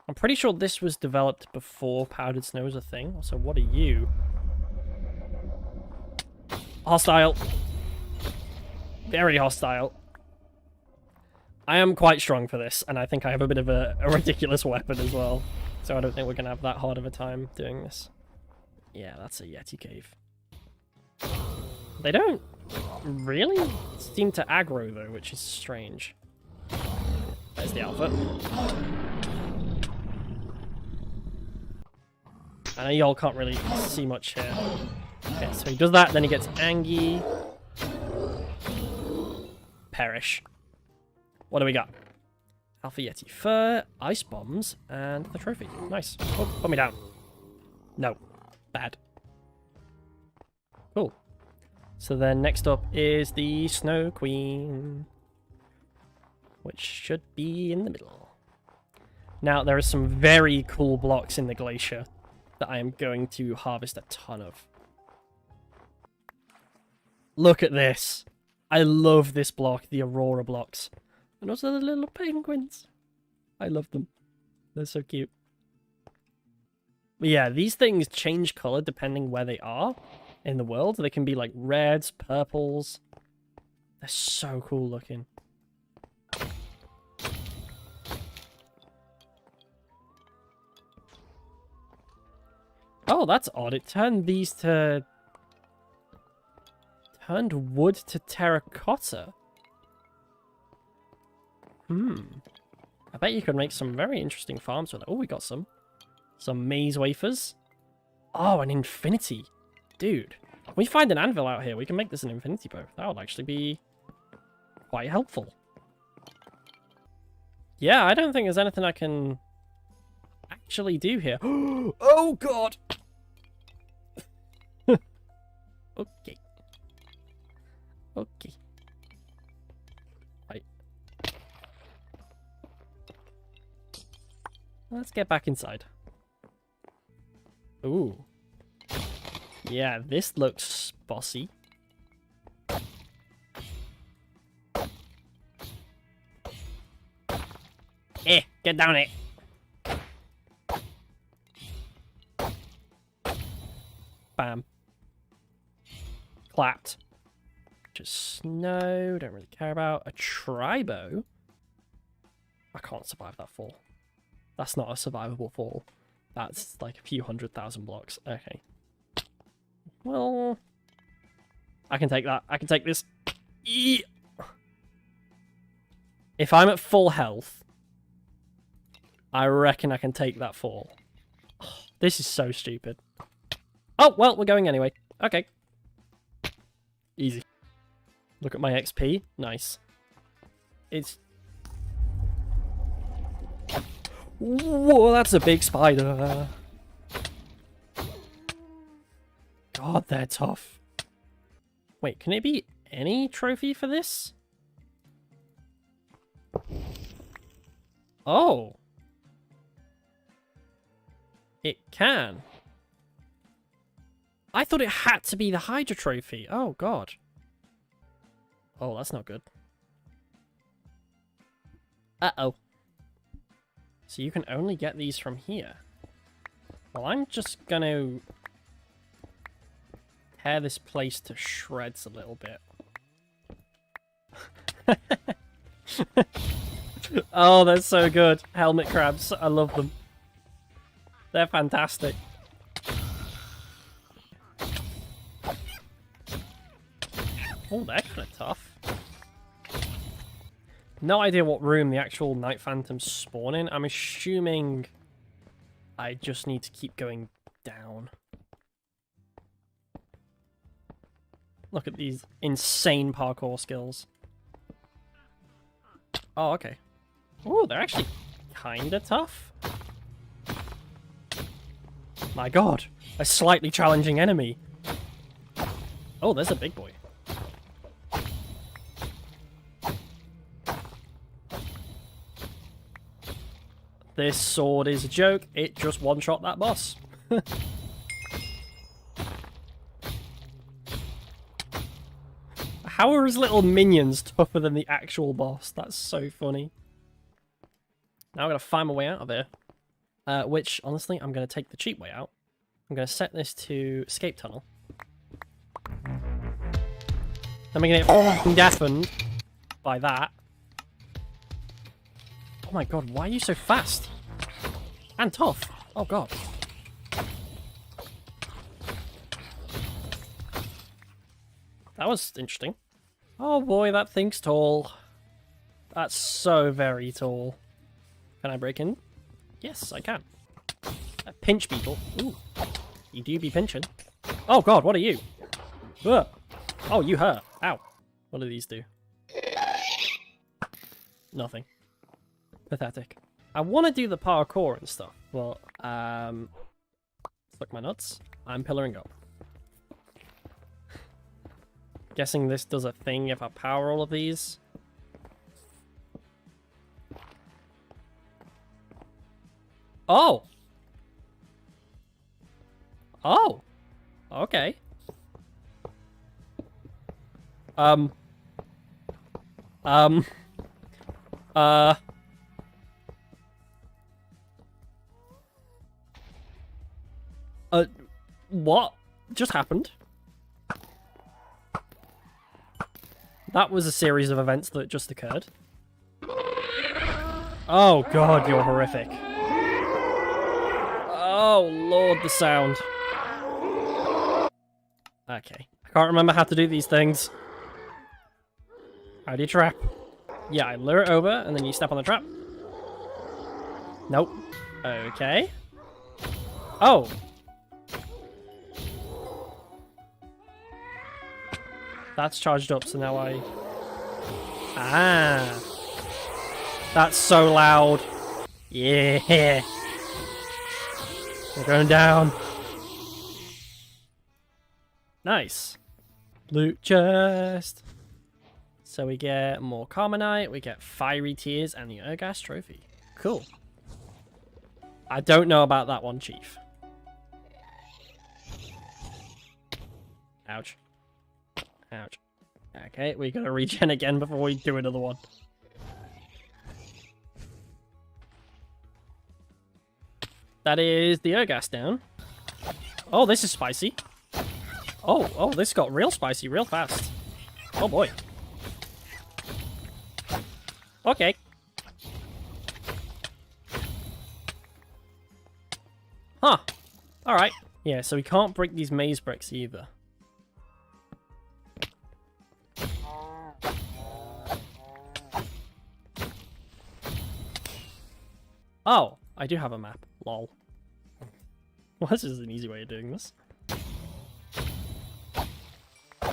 I'm pretty sure this was developed before powdered snow was a thing. So what are you? Hostile. Very hostile. I am quite strong for this, and I think I have a bit of a ridiculous weapon as well. So I don't think we're going to have that hard of a time doing this. Yeah, that's a Yeti cave. They don't really seem to aggro, though, which is strange. There's the outfit. I know y'all can't really see much here. Okay, so he does that, then he gets Angie. Perish. What do we got? Alpha Yeti fur, ice bombs, and the trophy. Nice. Oh, put me down. No. Bad. Cool. So then next up is the Snow Queen, which should be in the middle. Now, there are some very cool blocks in the glacier that I am going to harvest a ton of. Look at this. I love this block, the Aurora blocks. And also the little penguins. I love them. They're so cute. But yeah, these things change color depending where they are in the world. They can be like reds, purples. They're so cool looking. Oh, that's odd. It turned these to... Turned wood to terracotta. I bet you could make some very interesting farms with it. Oh, we got some. Some maize wafers. Oh, an infinity. Dude, if we find an anvil out here, we can make this an infinity bow. That would actually be quite helpful. Yeah, I don't think there's anything I can actually do here. Oh, God! Okay. Okay. Right. Let's get back inside. Ooh. Yeah, this looks bossy. Get down it. Bam. Clapped. Just snow, don't really care about. A tribo? I can't survive that fall. That's not a survivable fall. That's like a few 100,000 blocks. Okay. Well, I can take that. I can take this. If I'm at full health, I reckon I can take that fall. Oh, this is so stupid. Oh, well, we're going anyway. Okay. Easy. Look at my XP. Nice. It's... Whoa, that's a big spider. God, they're tough. Wait, can it be any trophy for this? Oh. It can. I thought it had to be the Hydra trophy. Oh, God. Oh, that's not good. Uh-oh. So you can only get these from here. Well, I'm just gonna tear this place to shreds a little bit. Oh, they're so good. Helmet crabs. I love them. They're fantastic. Oh, they're kind of tough. No idea what room the actual Night Phantoms spawn in. I'm assuming I just need to keep going down. Look at these insane parkour skills. Oh, okay. Oh, they're actually kind of tough. My God, a slightly challenging enemy. Oh, there's a big boy. This sword is a joke. It just one-shot that boss. How are his little minions tougher than the actual boss? That's so funny. Now I'm going to find my way out of here. Which, honestly, I'm going to take the cheap way out. I'm going to set this to escape tunnel. I'm going to get deafened by that. Oh my God, why are you so fast? And tough. Oh God. That was interesting. Oh boy, that thing's tall. That's so very tall. Can I break in? Yes, I can. Pinch people. Ooh. You do be pinching. Oh god, what are you? Ugh. Oh, you hurt. Ow. What do these do? Nothing. Pathetic. I want to do the parkour and stuff, but, suck my nuts. I'm pillaring up. Guessing this does a thing if I power all of these. Oh! Oh! Okay. What just happened? That was a series of events that just occurred. Oh god, you're horrific. Oh lord, the sound. Okay. I can't remember how to do these things. How do you trap? Yeah, I lure it over, and then you step on the trap. Nope. Okay. Oh. That's charged up, so now I... Ah. That's so loud. Yeah. We're going down. Nice. Loot chest. So we get more Carmonite, we get Fiery Tears, and the Ergas Trophy. Cool. I don't know about that one, Chief. Ouch. Ouch. Okay, we gotta regen again before we do another one. That is the Ergas down. Oh, this is spicy. Oh, this got real spicy real fast. Oh boy. Okay. Huh. Alright. Yeah, so we can't break these maze bricks either. Oh, I do have a map. Lol. Well, this is an easy way of doing this. Come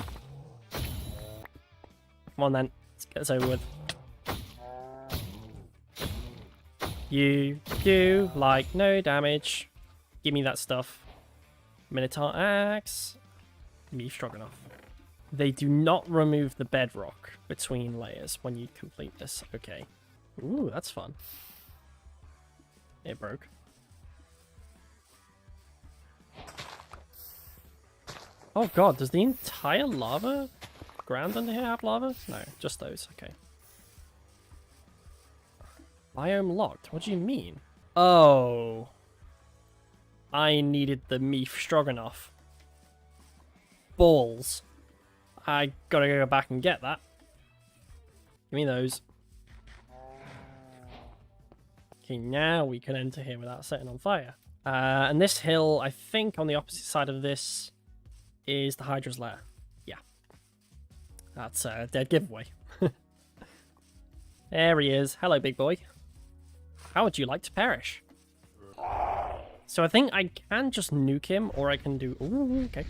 on then. Let's get this over with. You do like no damage. Give me that stuff. Minotaur axe. Beef stroganoff. They do not remove the bedrock between layers when you complete this. Okay. Ooh, that's fun. It broke. Oh god, does the entire lava ground under here have lava? No, just those. Okay. Biome locked. What do you mean? Oh. I needed the meat stroganoff. Balls. I gotta go back and get that. Give me those. Okay, now we can enter here without setting on fire. And this hill, I think on the opposite side of this is the Hydra's lair. Yeah. That's a dead giveaway. There he is. Hello, big boy. How would you like to perish? So I think I can just nuke him, or I can do... Ooh, okay.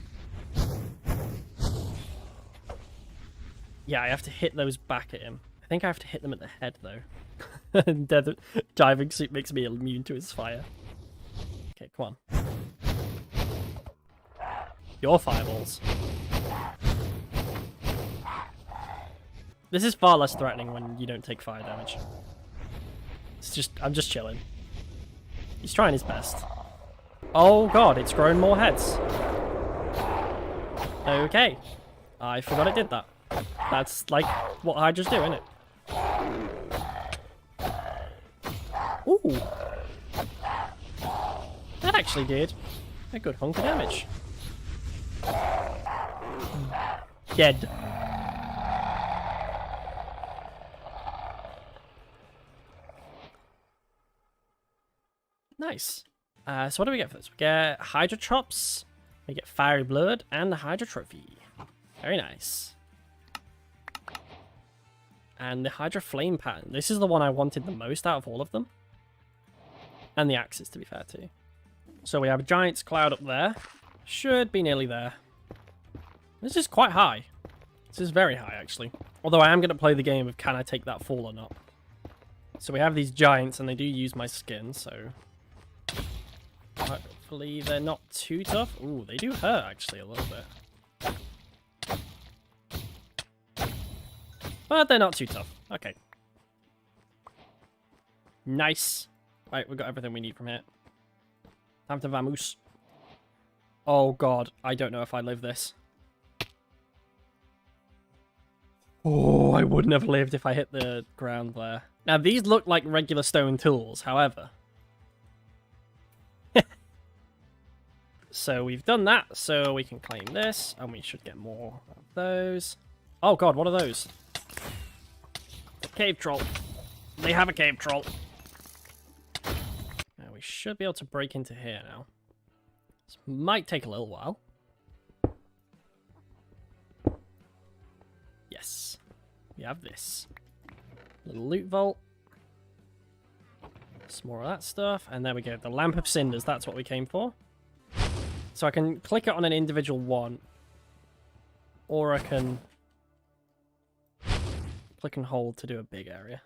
Yeah, I have to hit those back at him. I think I have to hit them at the head, though. Dead diving suit makes me immune to his fire. Okay, come on. Your fireballs. This is far less threatening when you don't take fire damage. It's just, I'm just chilling. He's trying his best. Oh god, it's grown more heads. Okay. I forgot it did that. That's like what Hydras do, isn't it? Ooh. That actually did a good hunk of damage. Dead. Nice. So what do we get for this? We get Hydra Chops, we get Fiery Blood, and the Hydra Trophy. Very nice. and the Hydra Flame pattern. This is the one I wanted the most out of all of them. And the axes, to be fair, too. So we have a Giant's Cloud up there. Should be nearly there. This is quite high. This is very high, actually. Although I am going to play the game of can I take that fall or not. So we have these giants, and they do use my skin, so... hopefully they're not too tough. Ooh, they do hurt, actually, a little bit. But they're not too tough. Okay. Nice. Right, we've got everything we need from here. Time to vamoose. Oh god, I don't know if I live this. Oh, I wouldn't have lived if I hit the ground there. Now, these look like regular stone tools, however. So we've done that, so we can claim this, and we should get more of those. Oh god, what are those? Cave troll. They have a cave troll. Now we should be able to break into here now. This might take a little while. Yes. We have this. Little loot vault. Some more of that stuff. And there we go. The Lamp of Cinders. That's what we came for. So I can click it on an individual one. Or I can click and hold to do a big area.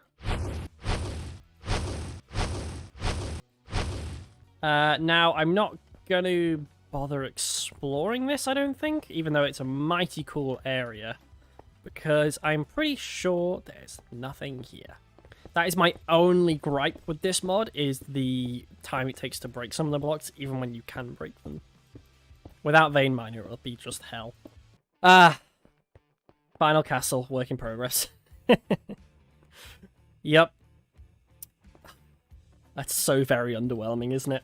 Now, I'm not going to bother exploring this, I don't think, even though it's a mighty cool area, because I'm pretty sure there's nothing here. That is my only gripe with this mod, is the time it takes to break some of the blocks, even when you can break them. Without Vein Miner, it'll be just hell. Final castle, work in progress. Yep. That's so very underwhelming, isn't it?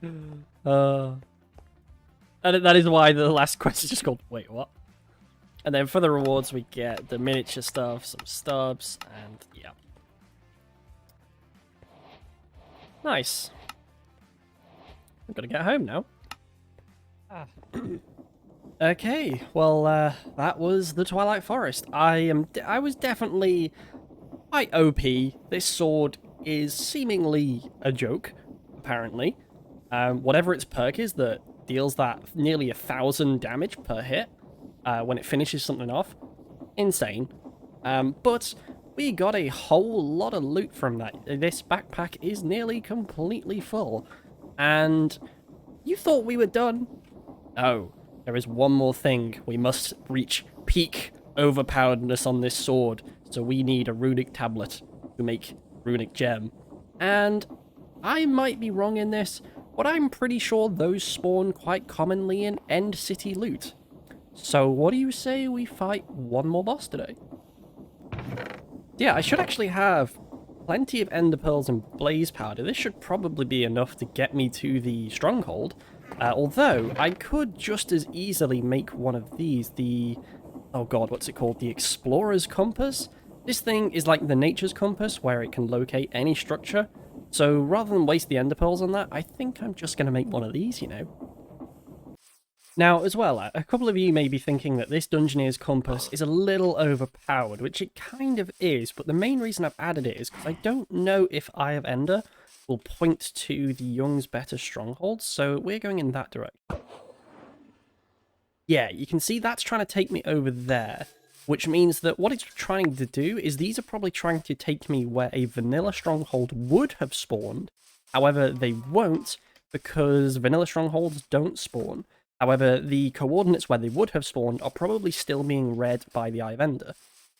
And that is why the last quest is just called Wait, What? And then for the rewards we get the miniature stuff, some stubs, and yeah. Nice. I'm gonna get home now. Okay, well, that was the Twilight Forest. I was definitely quite OP. This sword is seemingly a joke, apparently. Whatever its perk is that deals that nearly 1,000 damage per hit when it finishes something off. Insane. But we got a whole lot of loot from that. This backpack is nearly completely full. And you thought we were done? No. There is one more thing. We must reach peak overpoweredness on this sword. So we need a runic tablet to make runic gem. And I might be wrong in this, but I'm pretty sure those spawn quite commonly in End City loot. So what do you say we fight one more boss today? Yeah, I should actually have plenty of ender pearls and blaze powder. This should probably be enough to get me to the stronghold. Although, I could just as easily make one of these, oh god, what's it called? The Explorer's Compass? This thing is like the Nature's Compass, where it can locate any structure. So rather than waste the ender pearls on that, I think I'm just going to make one of these, you know. Now, as well, a couple of you may be thinking that this Dungeoneer's Compass is a little overpowered, which it kind of is, but the main reason I've added it is because I don't know if Eye of Ender will point to the Young's Better Stronghold, so we're going in that direction. Yeah, you can see that's trying to take me over there, which means that what it's trying to do is these are probably trying to take me where a vanilla stronghold would have spawned. However, they won't, because vanilla strongholds don't spawn. However, the coordinates where they would have spawned are probably still being read by the Eye of Ender.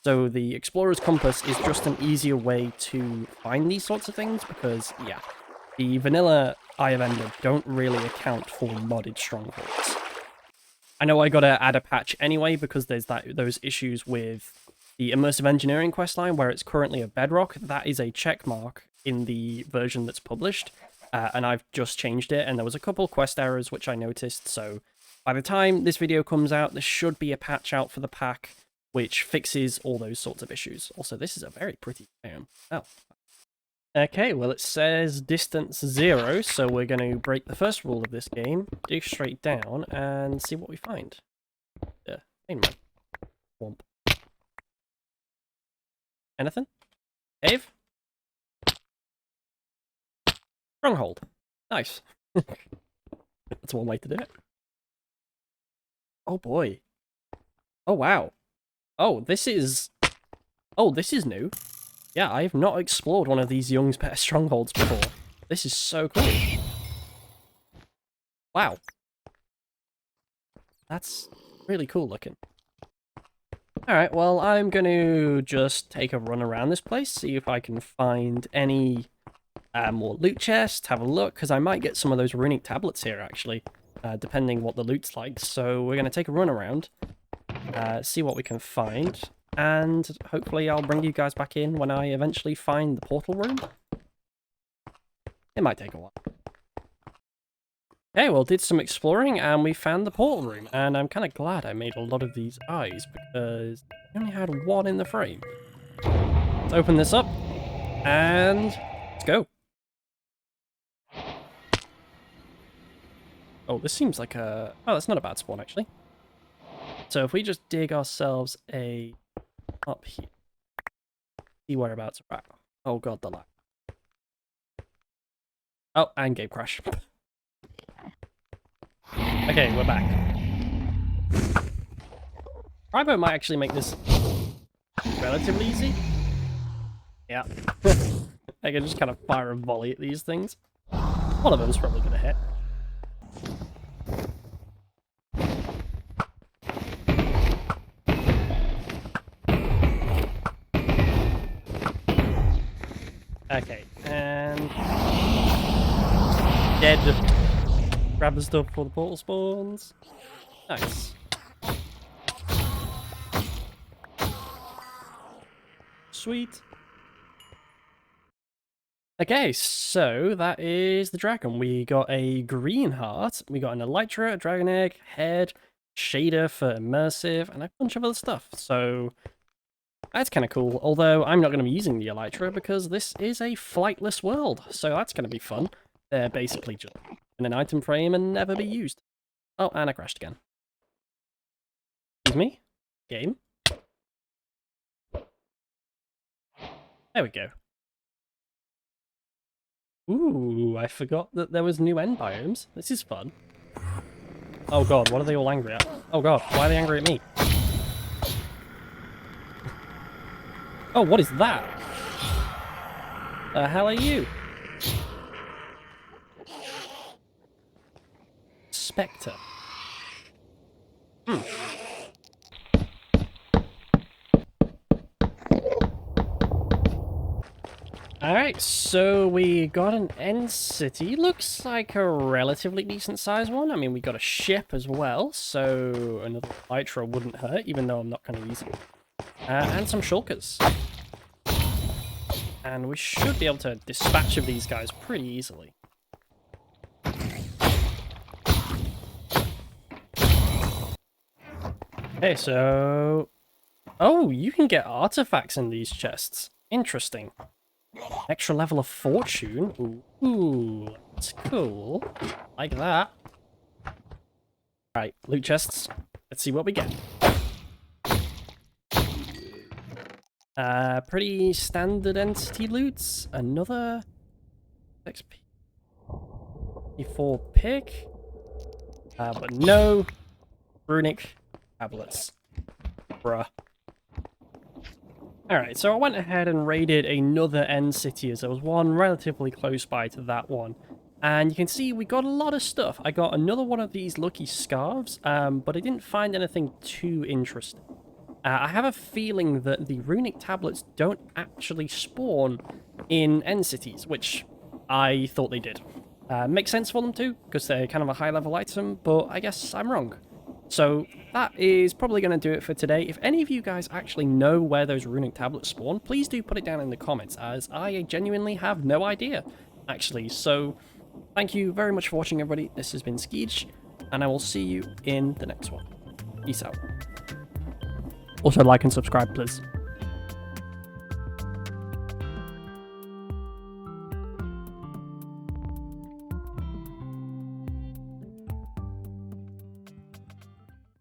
So the Explorer's Compass is just an easier way to find these sorts of things, because, yeah, the vanilla Eye of Ender don't really account for modded strongholds. I know I gotta add a patch anyway, because there's those issues with the Immersive Engineering questline, where it's currently a bedrock. That is a check mark in the version that's published, and I've just changed it, and there was a couple quest errors which I noticed, so by the time this video comes out, there should be a patch out for the pack, which fixes all those sorts of issues. Also, this is a very pretty biome. Oh. Okay, well, it says distance 0, so we're going to break the first rule of this game, dig straight down, and see what we find. Yeah, Womp. Anything? Cave? Stronghold. Nice. That's one way to do it. Oh boy. Oh wow. Oh, this is new. Yeah, I have not explored one of these Young's Better strongholds before. This is so cool. Wow. That's really cool looking. Alright, well, I'm going to just take a run around this place, see if I can find any more loot chests, have a look, because I might get some of those runic tablets here, actually, depending what the loot's like. So we're going to take a run around, see what we can find, and hopefully I'll bring you guys back in when I eventually find the portal room. It might take a while. Okay, well, did some exploring, and we found the portal room, and I'm kind of glad I made a lot of these eyes, because I only had one in the frame. Let's open this up, and let's go. Oh, this seems like a... Oh, that's not a bad spawn, actually. So if we just dig ourselves a... up here. See whereabouts we're at. Oh god, the lag. Oh, and game crash. Okay, we're back. Tribo might actually make this relatively easy. Yeah. I can just kind of fire a volley at these things. One of them's probably gonna hit. Okay, and... dead. Grab the stuff before the portal spawns. Nice. Sweet. Okay, so that is the dragon. We got a green heart, we got an elytra, a dragon egg, head, shader for immersive, and a bunch of other stuff. So that's kind of cool, although I'm not going to be using the elytra because this is a flightless world, so that's going to be fun. They're basically just in an item frame and never be used. Oh, and I crashed again. Excuse me? Game? There we go. Ooh, I forgot that there was new end biomes. This is fun. Oh god, what are they all angry at? Oh god, why are they angry at me? Oh, what is that? The hell are you? Spectre. Alright, so we got an end city. Looks like a relatively decent sized one. I mean, we got a ship as well, so another elytra wouldn't hurt, even though I'm not going to use it. And some shulkers. And we should be able to dispatch of these guys pretty easily. Okay, so... Oh, you can get artifacts in these chests. Interesting. Extra level of fortune. Ooh, that's cool. Like that. Right, loot chests. Let's see what we get. Pretty standard entity loots. Another XP. 4 pick. But no runic tablets. Bruh. Alright, so I went ahead and raided another end city as there was one relatively close by to that one. And you can see we got a lot of stuff. I got another one of these lucky scarves, but I didn't find anything too interesting. I have a feeling that the runic tablets don't actually spawn in end cities, which I thought they did. Makes sense for them to, because they're kind of a high level item, but I guess I'm wrong. So that is probably going to do it for today. If any of you guys actually know where those runic tablets spawn, please do put it down in the comments, as I genuinely have no idea, actually. So thank you very much for watching, everybody. This has been Skeej, and I will see you in the next one. Peace out. Also, like and subscribe, please.